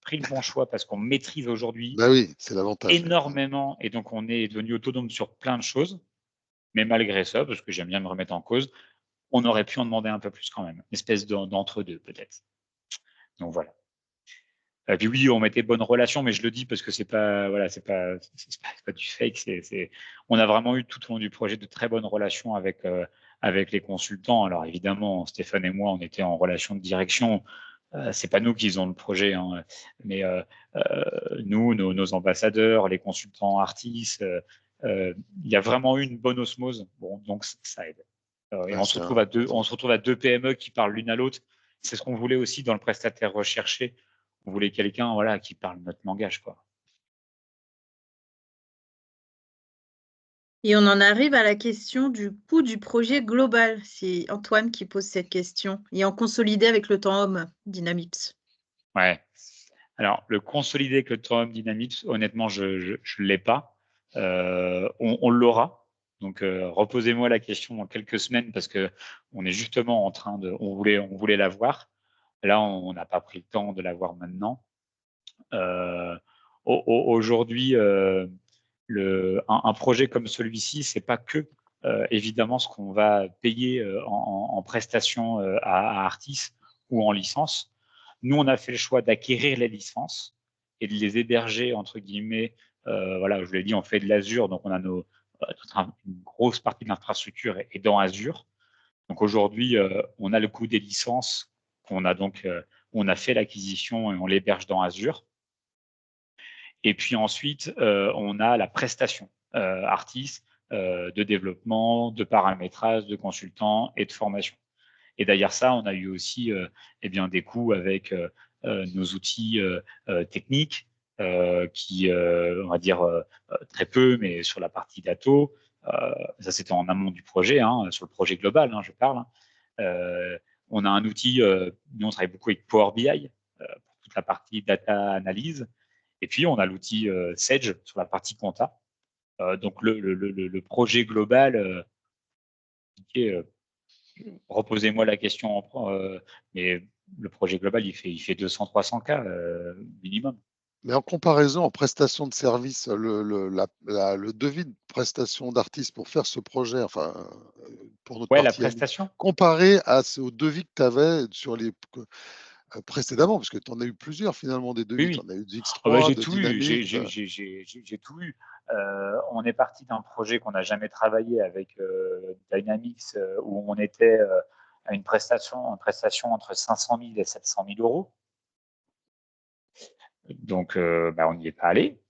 pris le bon choix parce qu'on maîtrise aujourd'hui Bah oui, c'est l'avantage. énormément. Et donc, on est devenu autonome sur plein de choses. Mais malgré ça, parce que j'aime bien me remettre en cause, on aurait pu en demander un peu plus quand même. Une espèce d'entre-deux, peut-être. Donc voilà. Et puis oui, on mettait bonne relation, mais je le dis parce que c'est pas du fake. On a vraiment eu tout au long du projet de très bonnes relations avec avec les consultants. Alors évidemment, Stéphane et moi, on était en relation de direction. C'est pas nous qui faisons le projet, hein, mais nous, nos ambassadeurs, les consultants artistes, il y a vraiment eu une bonne osmose. Bon, donc ça aide. Et on se retrouve à deux PME qui parlent l'une à l'autre. C'est ce qu'on voulait aussi dans le prestataire recherché. On voulait quelqu'un, voilà, qui parle notre langage, quoi. Et on en arrive à la question du coût du projet global. C'est Antoine qui pose cette question. Et en consolidé avec le temps homme, Dynamips. Ouais. Alors, le consolider avec le temps homme Dynamips, honnêtement, je ne l'ai pas. On l'aura. Donc, reposez-moi la question dans quelques semaines parce que on est justement en train de, on voulait l'avoir. Là, on n'a pas pris le temps de l'avoir maintenant. Aujourd'hui, un projet comme celui-ci, c'est pas que évidemment ce qu'on va payer en prestation à Artis ou en licence. Nous, on a fait le choix d'acquérir les licences et de les héberger entre guillemets. Voilà, je vous l'ai dit, on fait de l'Azure, donc on a une grosse partie de l'infrastructure est dans Azure. Donc aujourd'hui, on a le coût des licences qu'on a donc, on a fait l'acquisition et on l'héberge dans Azure. Et puis ensuite, on a la prestation Artis de développement, de paramétrage, de consultants et de formation. Et derrière ça, on a eu aussi eh bien, des coûts avec nos outils techniques qui, on va dire, très peu, mais sur la partie dato, ça c'était en amont du projet, hein, sur le projet global, hein, je parle. On a un outil, nous on travaille beaucoup avec Power BI pour toute la partie data analyse. Et puis, on a l'outil Sage sur la partie compta. Donc, le projet global, reposez-moi la question, mais le projet global, il fait 200-300 cas minimum. Mais en comparaison, en prestation de service, le devis de prestation d'artiste pour faire ce projet, enfin, pour notre Ouais, la partie, prestation. comparé au devis que tu avais sur les précédemment, parce que tu en as eu plusieurs finalement des devis, Oui, tu oui. en as eu de X3, Oh, bah, j'ai de tout eu. Dynamics. J'ai tout eu. On est parti d'un projet qu'on n'a jamais travaillé avec Dynamics où on était à une prestation entre 500 000 et 700 000 euros. Donc, on n'y est pas allé.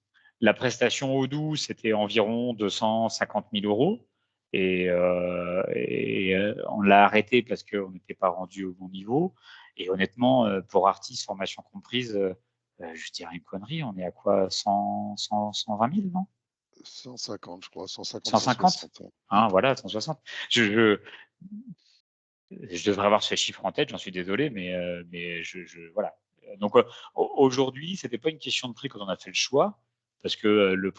La prestation Odoo, c'était environ 250 000 euros. Et on l'a arrêté parce qu'on n'était pas rendu au bon niveau. Et honnêtement, pour Artis, formation comprise, je dirais une connerie, on est à quoi 120 000, non 150, je crois, 150, 150 160. Hein, voilà, 160. Je devrais avoir ces chiffres en tête, j'en suis désolé, mais voilà. Donc aujourd'hui, c'était pas une question de prix quand on a fait le choix, parce que le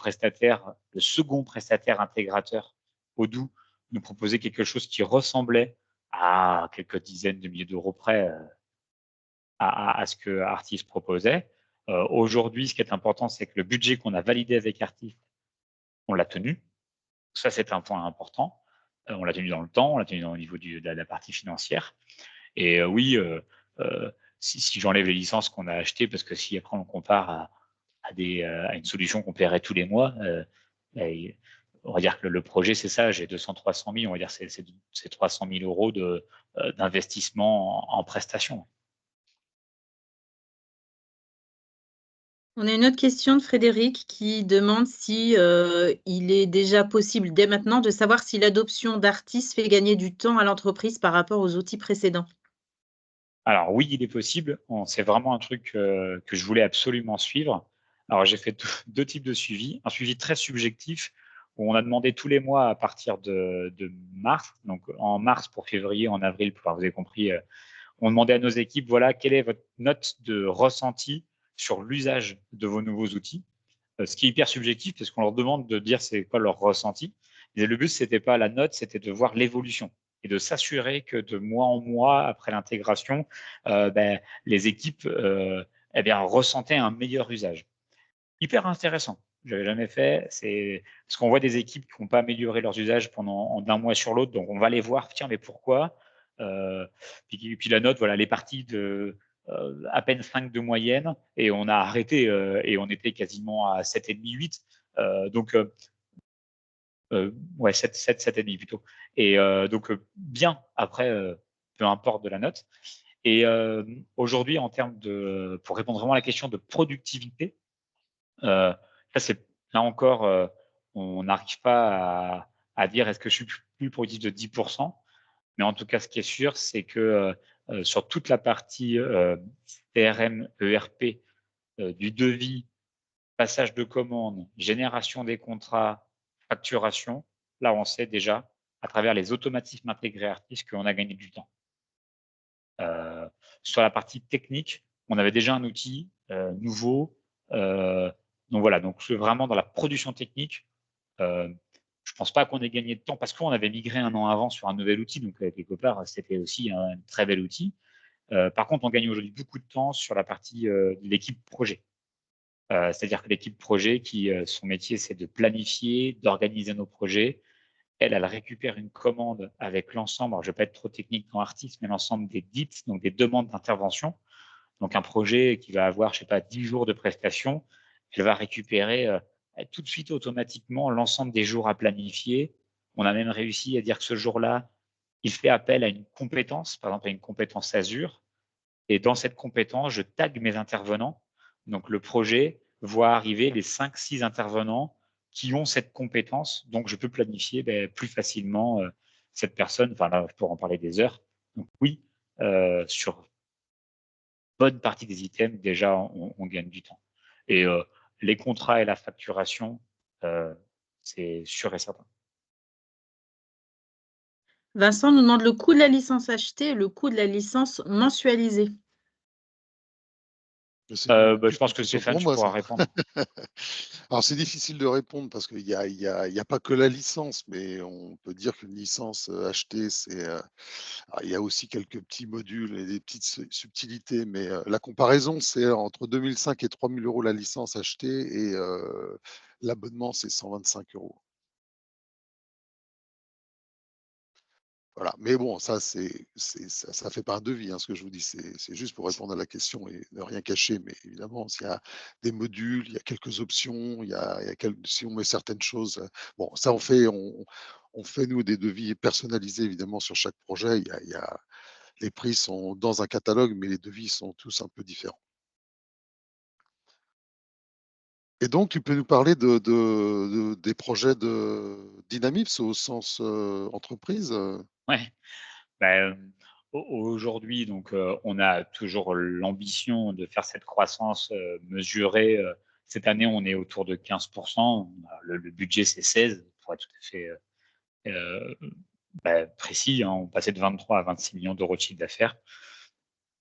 second prestataire intégrateur, Odoo, nous proposait quelque chose qui ressemblait à quelques dizaines de milliers d'euros près à ce que Artis proposait. Aujourd'hui, ce qui est important, c'est que le budget qu'on a validé avec Artis, on l'a tenu. Ça, c'est un point important. On l'a tenu dans le temps, on l'a tenu au niveau de la partie financière. Et oui, si j'enlève les licences qu'on a achetées, parce que si après on compare à une solution qu'on paierait tous les mois, on va dire que le projet, c'est ça, j'ai 200-300 000, on va dire c'est 300 000 euros d'investissement en prestations. On a une autre question de Frédéric qui demande si il est déjà possible dès maintenant de savoir si l'adoption d'Artis fait gagner du temps à l'entreprise par rapport aux outils précédents. Alors oui, il est possible. C'est vraiment un truc que je voulais absolument suivre. Alors j'ai fait deux types de suivi. Un suivi très subjectif où on a demandé tous les mois à partir de mars, donc en mars pour février, en avril, vous avez compris, on demandait à nos équipes, voilà, quelle est votre note de ressenti sur l'usage de vos nouveaux outils. Ce qui est hyper subjectif parce qu'on leur demande de dire c'est quoi leur ressenti. Et le but, c'était pas la note, c'était de voir l'évolution et de s'assurer que de mois en mois, après l'intégration, les équipes ressentaient un meilleur usage. Hyper intéressant. Je n'avais jamais fait. C'est parce qu'on voit des équipes qui n'ont pas amélioré leurs usages pendant d'un mois sur l'autre, donc on va les voir. Tiens, mais pourquoi puis la note, voilà, elle est partie de à peine 5 de moyenne et on a arrêté et on était quasiment à 7,5, 8. Donc Ouais, 7,5 plutôt. Et donc, bien, après, peu importe de la note. Et aujourd'hui, pour répondre vraiment à la question de productivité, là encore, on n'arrive pas à dire est-ce que je suis plus productif de 10%. Mais en tout cas, ce qui est sûr, c'est que sur toute la partie CRM, ERP, du devis, passage de commandes, génération des contrats, facturation, là, on sait déjà, à travers les automatismes intégrés Artis, qu'on a gagné du temps. Sur la partie technique, on avait déjà un outil nouveau. Donc voilà, donc vraiment dans la production technique, je pense pas qu'on ait gagné de temps parce qu'on avait migré un an avant sur un nouvel outil, donc quelque part, c'était aussi un très bel outil. Par contre, on gagne aujourd'hui beaucoup de temps sur la partie de l'équipe projet. C'est-à-dire que l'équipe projet, son métier, c'est de planifier, d'organiser nos projets. Elle récupère une commande avec l'ensemble, alors je ne vais pas être trop technique dans Artis, mais l'ensemble des DIT, donc des demandes d'intervention. Donc un projet qui va avoir, je sais pas, 10 jours de prestation, elle va récupérer tout de suite automatiquement l'ensemble des jours à planifier. On a même réussi à dire que ce jour-là, il fait appel à une compétence, par exemple à une compétence Azure. Et dans cette compétence, je tag mes intervenants. Donc le projet voit arriver les 5-6 intervenants qui ont cette compétence. Donc je peux planifier plus facilement cette personne. Enfin là, je pourrais en parler des heures. Donc oui, sur bonne partie des items, déjà, on gagne du temps. Et les contrats et la facturation, c'est sûr et certain. Vincent nous demande le coût de la licence achetée et le coût de la licence mensualisée. Je pense que Stéphane, tu pourras répondre. Alors, c'est difficile de répondre parce qu'il n'y a pas que la licence, mais on peut dire qu'une licence achetée, il y a aussi quelques petits modules et des petites subtilités, mais la comparaison, c'est entre 2005 et 3 000 € la licence achetée et l'abonnement, c'est 125 €. Voilà. Mais bon, ça fait pas un devis, ce que je vous dis. C'est juste pour répondre à la question et ne rien cacher. Mais évidemment, s'il y a des modules, il y a quelques options, si on met certaines choses. Bon, ça, on fait, nous, des devis personnalisés, évidemment, sur chaque projet. Les prix sont dans un catalogue, mais les devis sont tous un peu différents. Et donc, tu peux nous parler des projets de Dynamips au sens entreprise? Ouais. Aujourd'hui, donc, on a toujours l'ambition de faire cette croissance mesurée. Cette année, on est autour de 15%. Le budget, c'est 16, pour être tout à fait précis. On passait de 23 à 26 millions d'euros de chiffre d'affaires.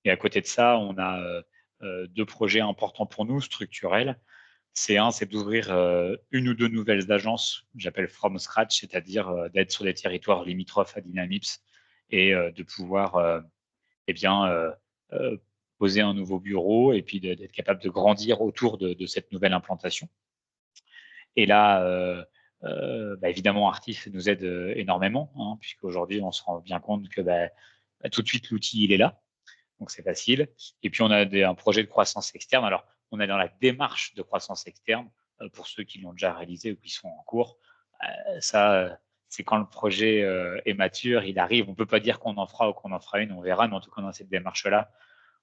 Et à côté de ça, on a 2 projets importants pour nous, structurels. C'est d'ouvrir une ou 2 nouvelles agences, j'appelle from scratch, c'est-à-dire d'être sur des territoires limitrophes à Dynamips et de pouvoir poser un nouveau bureau et puis d'être capable de grandir autour de cette nouvelle implantation. Et là, évidemment, Artif nous aide énormément, puisqu'aujourd'hui, on se rend bien compte que tout de suite, l'outil, il est là. Donc, c'est facile. Et puis, on a un projet de croissance externe. Alors, on est dans la démarche de croissance externe pour ceux qui l'ont déjà réalisé ou qui sont en cours. Ça, c'est quand le projet est mature, il arrive. On ne peut pas dire qu'on en fera ou qu'on en fera une, on verra, mais en tout cas, dans cette démarche-là.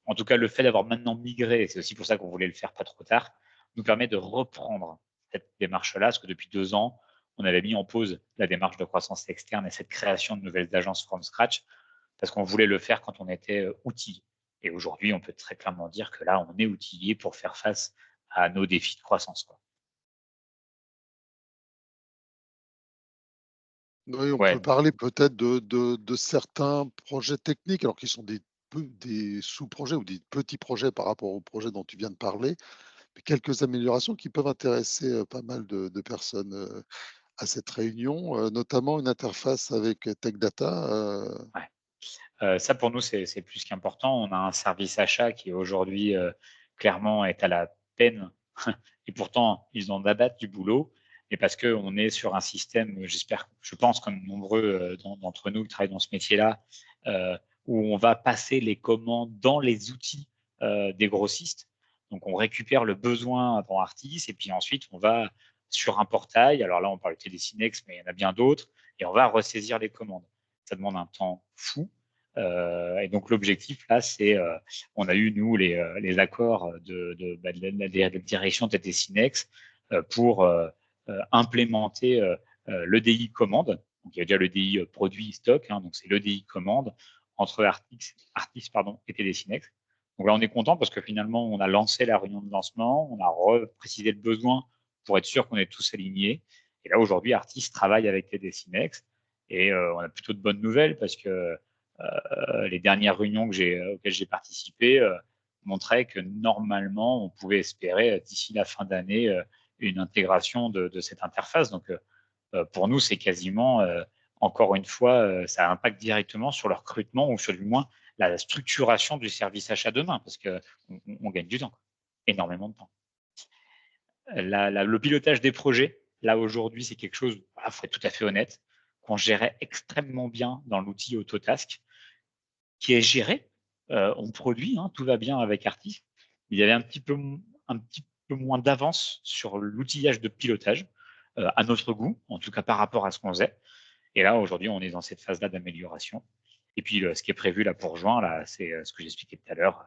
En tout cas, le fait d'avoir maintenant migré, et c'est aussi pour ça qu'on voulait le faire pas trop tard, nous permet de reprendre cette démarche-là, parce que depuis 2 ans, on avait mis en pause la démarche de croissance externe et cette création de nouvelles agences from scratch, parce qu'on voulait le faire quand on était outillé. Et aujourd'hui, on peut très clairement dire que là, on est outillé pour faire face à nos défis de croissance, quoi. Oui, on Ouais. peut parler peut-être de certains projets techniques, alors qui sont des sous-projets ou des petits projets par rapport au projet dont tu viens de parler, mais quelques améliorations qui peuvent intéresser pas mal de personnes à cette réunion, notamment une interface avec Tech Data. Ouais. Ça, pour nous, c'est plus qu'important. On a un service achat qui aujourd'hui, clairement, est à la peine. Et pourtant, ils ont la date du boulot. Et parce qu'on est sur un système, je pense, comme nombreux d'entre nous qui travaillent dans ce métier-là, où on va passer les commandes dans les outils des grossistes. Donc, on récupère le besoin dans Artis et puis ensuite, on va sur un portail. Alors là, on parle de Télésinex, mais il y en a bien d'autres. Et on va ressaisir les commandes. Ça demande un temps fou. Et donc, l'objectif, là, c'est, on a eu, nous, les accords de la direction de Télésinex pour implémenter l'EDI commande. Donc, il y a déjà l'EDI produit stock, hein, donc c'est l'EDI commande entre Artis et Télésinex. Donc là, on est content parce que finalement, on a lancé la réunion de lancement, on a précisé le besoin pour être sûr qu'on est tous alignés. Et là, aujourd'hui, Artis travaille avec Télésinex et on a plutôt de bonnes nouvelles parce que les dernières réunions auxquelles j'ai participé montraient que normalement, on pouvait espérer d'ici la fin d'année une intégration de cette interface. Donc, pour nous, c'est quasiment, encore une fois, ça impacte directement sur le recrutement ou sur du moins la structuration du service achat demain parce qu'on gagne du temps, énormément de temps. Le pilotage des projets, là aujourd'hui, c'est quelque chose, il faut être tout à fait honnête, qu'on gérait extrêmement bien dans l'outil Autotask, qui est géré. On produit, hein, tout va bien avec Artis. Il y avait un petit peu moins d'avance sur l'outillage de pilotage, à notre goût, en tout cas par rapport à ce qu'on faisait. Et là, aujourd'hui, on est dans cette phase-là d'amélioration. Et puis, ce qui est prévu là pour juin, là, c'est ce que j'expliquais tout à l'heure,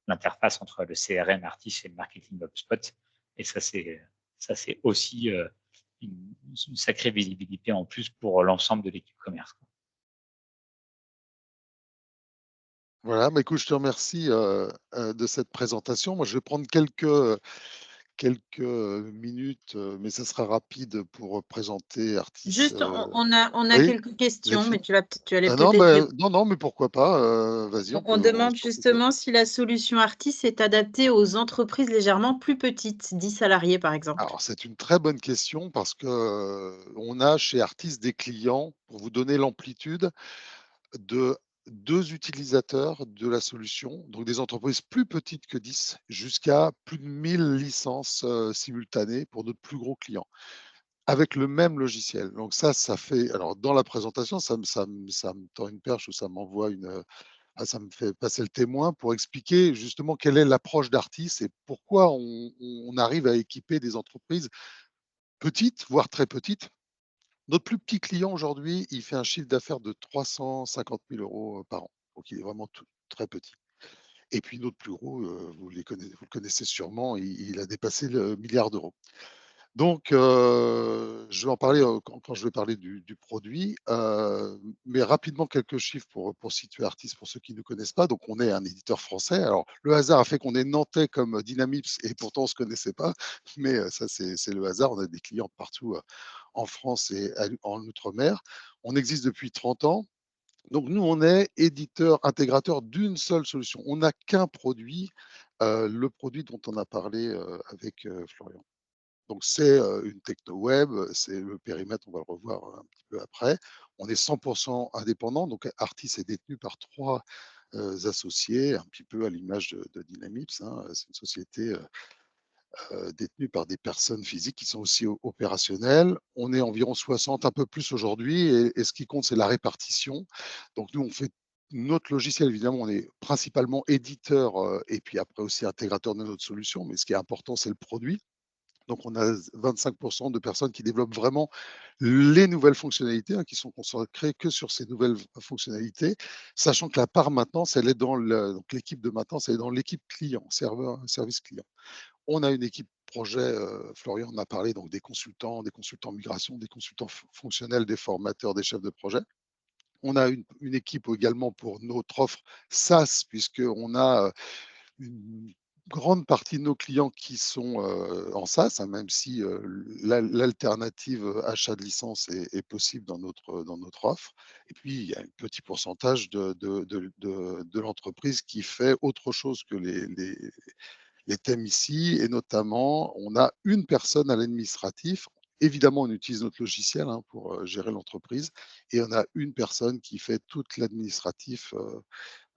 l'interface entre le CRM Artis et le marketing HubSpot. Et ça, c'est aussi une sacrée visibilité en plus pour l'ensemble de l'équipe commerce. Voilà, bah, écoute, je te remercie de cette présentation. Moi, je vais prendre quelques minutes, mais ça sera rapide pour présenter Artis. Juste, on a Oui, quelques questions, Delphine. mais tu allais Non, peut-être. non, mais pourquoi pas, vas-y, On demande je t'en prie. justement si la solution Artis est adaptée aux entreprises légèrement plus petites, 10 salariés par exemple. Alors, c'est une très bonne question parce que on a chez Artis des clients, pour vous donner l'amplitude, de 2 utilisateurs de la solution, donc des entreprises plus petites que 10 jusqu'à plus de 1000 licences simultanées pour notre plus gros clients, avec le même logiciel. Donc ça fait, alors dans la présentation, ça me tend une perche ou ça m'envoie ça me fait passer le témoin pour expliquer justement quelle est l'approche d'Artis et pourquoi on arrive à équiper des entreprises petites, voire très petites. Notre plus petit client aujourd'hui, il fait un chiffre d'affaires de 350 000 € par an. Donc il est vraiment très petit. Et puis notre plus gros, vous le connaissez sûrement, il a dépassé le milliard d'euros. Donc, je vais en parler quand je vais parler du produit, mais rapidement quelques chiffres pour situer Artis pour ceux qui ne connaissent pas. Donc, on est un éditeur français. Alors, le hasard a fait qu'on est nantais comme Dynamips et pourtant on ne se connaissait pas, mais ça c'est le hasard. On a des clients partout en France et en outre-mer. On existe depuis 30 ans. Donc, nous, on est éditeur intégrateur d'une seule solution. On n'a qu'un produit, le produit dont on a parlé avec Florian. Donc c'est une techno web, c'est le périmètre, on va le revoir un petit peu après. On est 100% indépendant, donc Artis est détenu par 3 associés, un petit peu à l'image de Dynamips, hein. C'est une société détenue par des personnes physiques qui sont aussi opérationnelles. On est environ 60, un peu plus aujourd'hui, et ce qui compte, c'est la répartition. Donc nous, on fait notre logiciel, évidemment, on est principalement éditeur et puis après aussi intégrateur de notre solution, mais ce qui est important, c'est le produit. Donc, on a 25% de personnes qui développent vraiment les nouvelles fonctionnalités, hein, qui sont consacrées que sur ces nouvelles fonctionnalités, sachant que la part maintenance, elle est donc l'équipe de maintenance, elle est dans l'équipe client, service client. On a une équipe projet, Florian en a parlé, donc des consultants migration, des consultants fonctionnels, des formateurs, des chefs de projet. On a une équipe également pour notre offre SaaS, puisqu'on a une grande partie de nos clients qui sont en SaaS, hein, même si l'alternative achat de licence est possible dans notre offre. Et puis, il y a un petit pourcentage de l'entreprise qui fait autre chose que les thèmes ici. Et notamment, on a une personne à l'administratif. Évidemment, on utilise notre logiciel pour gérer l'entreprise. Et on a une personne qui fait toute l'administratif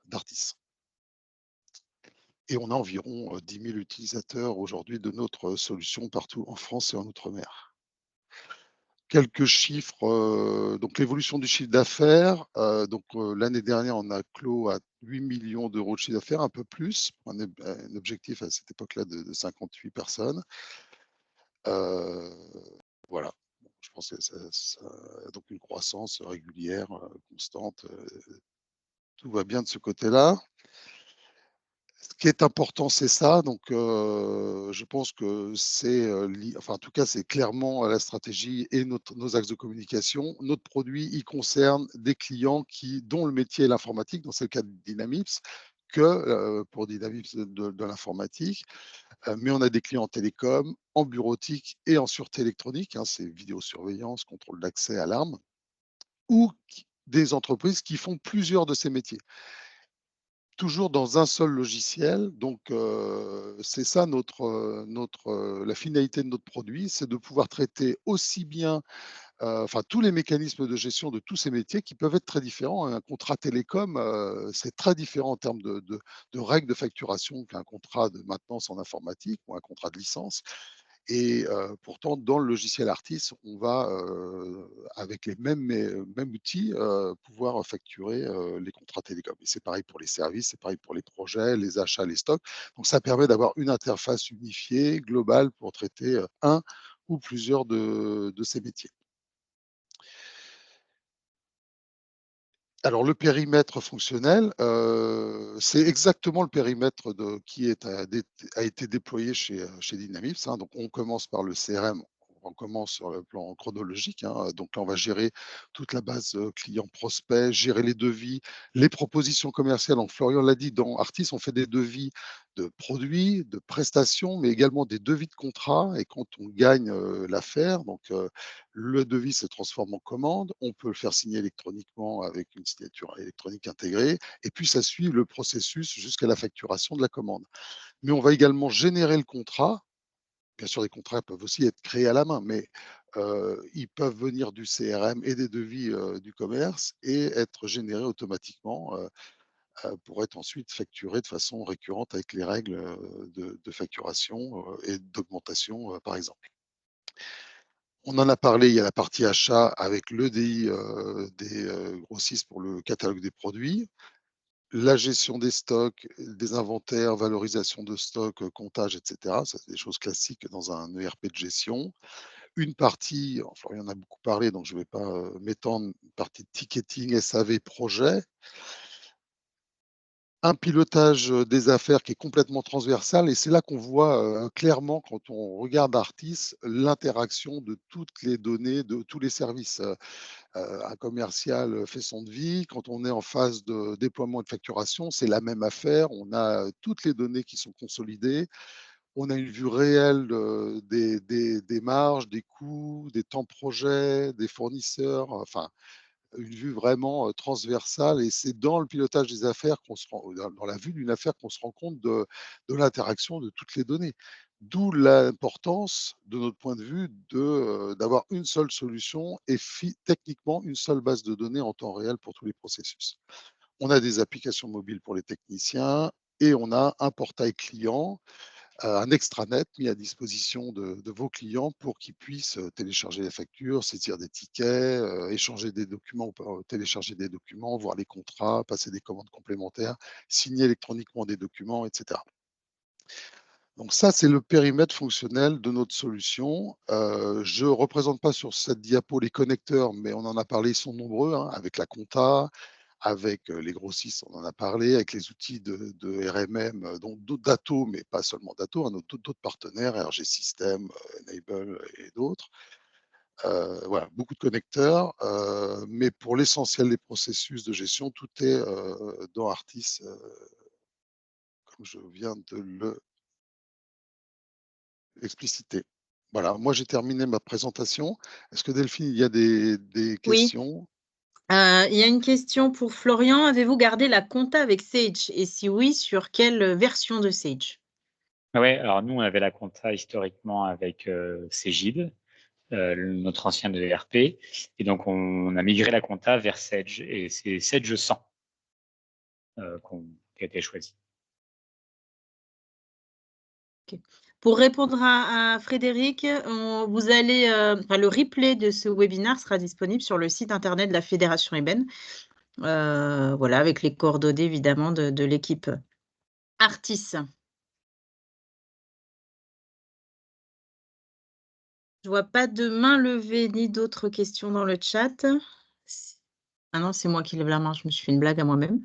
d'Artis. Et on a environ 10 000 utilisateurs aujourd'hui de notre solution partout en France et en outre-mer. Quelques chiffres, donc l'évolution du chiffre d'affaires. L'année dernière, on a clos à 8 millions d'euros de chiffre d'affaires, un peu plus, un objectif à cette époque-là de 58 personnes. Voilà. Je pense que ça donc une croissance régulière, constante, tout va bien de ce côté-là. Ce qui est important, c'est ça. Donc, je pense que c'est, enfin, en tout cas, c'est clairement la stratégie et nos axes de communication. Notre produit, il concerne des clients dont le métier est l'informatique, dans c'est le cas de Dynamips, pour Dynamips de l'informatique. Mais on a des clients en télécom, en bureautique et en sûreté électronique, hein, c'est vidéosurveillance, contrôle d'accès, alarme, ou des entreprises qui font plusieurs de ces métiers. Toujours dans un seul logiciel, donc c'est ça la finalité de notre produit, c'est de pouvoir traiter aussi bien, enfin tous les mécanismes de gestion de tous ces métiers qui peuvent être très différents. Un contrat télécom, c'est très différent en termes de règles de facturation qu'un contrat de maintenance en informatique ou un contrat de licence. Et pourtant, dans le logiciel Artis, on va, avec les mêmes outils, pouvoir facturer les contrats télécoms. Et c'est pareil pour les services, c'est pareil pour les projets, les achats, les stocks. Donc ça permet d'avoir une interface unifiée, globale, pour traiter un ou plusieurs de ces métiers. Alors le périmètre fonctionnel, c'est exactement le périmètre qui a été déployé chez Dynamips, hein. Donc on commence par le CRM, on commence sur le plan chronologique, hein. Donc là, on va gérer toute la base, client prospect, gérer les devis, les propositions commerciales. Donc Florian l'a dit, dans Artis, on fait des devis de produits, de prestations, mais également des devis de contrats. Et quand on gagne, l'affaire, donc le devis se transforme en commande, on peut le faire signer électroniquement avec une signature électronique intégrée, et puis ça suit le processus jusqu'à la facturation de la commande. Mais on va également générer le contrat. Bien sûr, les contrats peuvent aussi être créés à la main, mais ils peuvent venir du CRM et des devis du commerce et être générés automatiquement pour être ensuite facturés de façon récurrente avec les règles de facturation et d'augmentation, par exemple. On en a parlé, il y a la partie achat avec l'EDI des grossistes pour le catalogue des produits, la gestion des stocks, des inventaires, valorisation de stocks, comptage, et cetera. Ça, c'est des choses classiques dans un ERP de gestion. Une partie, enfin, il y en a beaucoup parlé, donc je ne vais pas m'étendre, une partie de ticketing, SAV, projet. Un pilotage des affaires qui est complètement transversal, et c'est là qu'on voit clairement, quand on regarde Artis, l'interaction de toutes les données, de tous les services. Un commercial fait son devis, quand on est en phase de déploiement et de facturation, c'est la même affaire. On a toutes les données qui sont consolidées. On a une vue réelle des marges, des coûts, des temps projet, des fournisseurs, enfin une vue vraiment transversale. Et c'est dans le pilotage des affaires dans la vue d'une affaire qu'on se rend compte de l'interaction de toutes les données. D'où l'importance, de notre point de vue, d'avoir une seule solution et techniquement une seule base de données en temps réel pour tous les processus. On a des applications mobiles pour les techniciens et on a un portail client, un extranet mis à disposition de vos clients pour qu'ils puissent télécharger les factures, saisir des tickets, échanger des documents, télécharger des documents, voir les contrats, passer des commandes complémentaires, signer électroniquement des documents, etc. Donc ça, c'est le périmètre fonctionnel de notre solution. Je ne représente pas sur cette diapo les connecteurs, mais on en a parlé, ils sont nombreux, hein, avec la compta, avec les grossistes, on en a parlé, avec les outils de RMM, donc d'autres Datto, mais pas seulement Datto, hein, d'autres partenaires, RG System, Enable et d'autres. Voilà, beaucoup de connecteurs, mais pour l'essentiel des processus de gestion, tout est dans Artis, comme je viens de l'expliciter. Voilà, moi j'ai terminé ma présentation. Est-ce que Delphine, il y a des Oui. questions? Il y a une question pour Florian. Avez-vous gardé la compta avec Sage? Et si oui, sur quelle version de Sage? Ouais, alors nous, on avait la compta historiquement avec Cegid, notre ancien ERP. Et donc, on a migré la compta vers Sage. Et c'est Sage 100 qui a été choisi. Okay. Pour répondre à Frédéric, vous allez, le replay de ce webinaire sera disponible sur le site internet de la Fédération Eben. Voilà, avec les coordonnées évidemment de l'équipe Artis. Je ne vois pas de main levée ni d'autres questions dans le chat. Ah non, c'est moi qui lève la main, je me suis fait une blague à moi-même.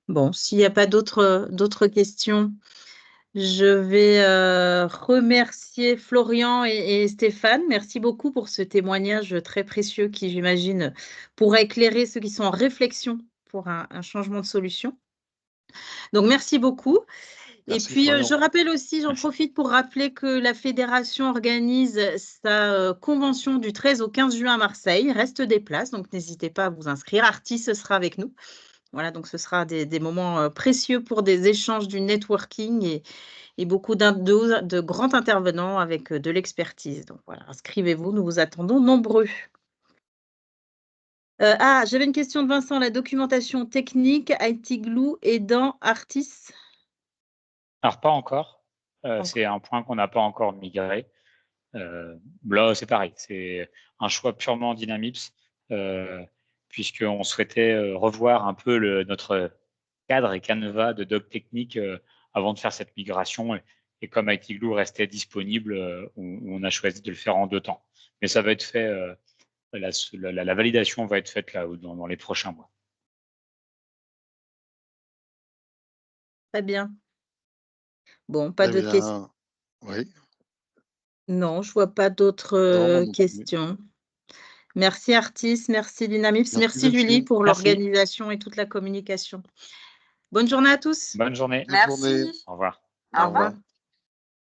Bon, s'il n'y a pas d'autres questions, je vais remercier Florian et Stéphane. Merci beaucoup pour ce témoignage très précieux qui, j'imagine, pourra éclairer ceux qui sont en réflexion pour un changement de solution. Donc, merci beaucoup. Merci, Et puis, Florian. je rappelle aussi, j'en profite pour rappeler que la fédération organise sa convention du 13 au 15 juin à Marseille. Il reste des places, donc n'hésitez pas à vous inscrire. Artis sera avec nous. Voilà, donc ce sera des moments précieux pour des échanges, du networking et beaucoup de grands intervenants avec de l'expertise. Donc voilà, inscrivez-vous, nous vous attendons nombreux. J'avais une question de Vincent, la documentation technique, IT Glue et dans Artis? Alors, pas encore. C'est un point qu'on n'a pas encore migré. Là, c'est pareil. C'est un choix purement Dynamips, puisqu'on souhaitait revoir un peu notre cadre et canevas de doc technique avant de faire cette migration. Et comme IT Glue restait disponible, on a choisi de le faire en 2 temps. Mais ça va être fait, la validation va être faite là dans les prochains mois. Très bien. Bon, pas de questions. Oui. Non, je ne vois pas d'autres questions. Merci Artis, merci Dynamips, merci Julie pour l'organisation et toute la communication. Bonne journée à tous. Bonne journée. Merci. Au revoir. Au revoir.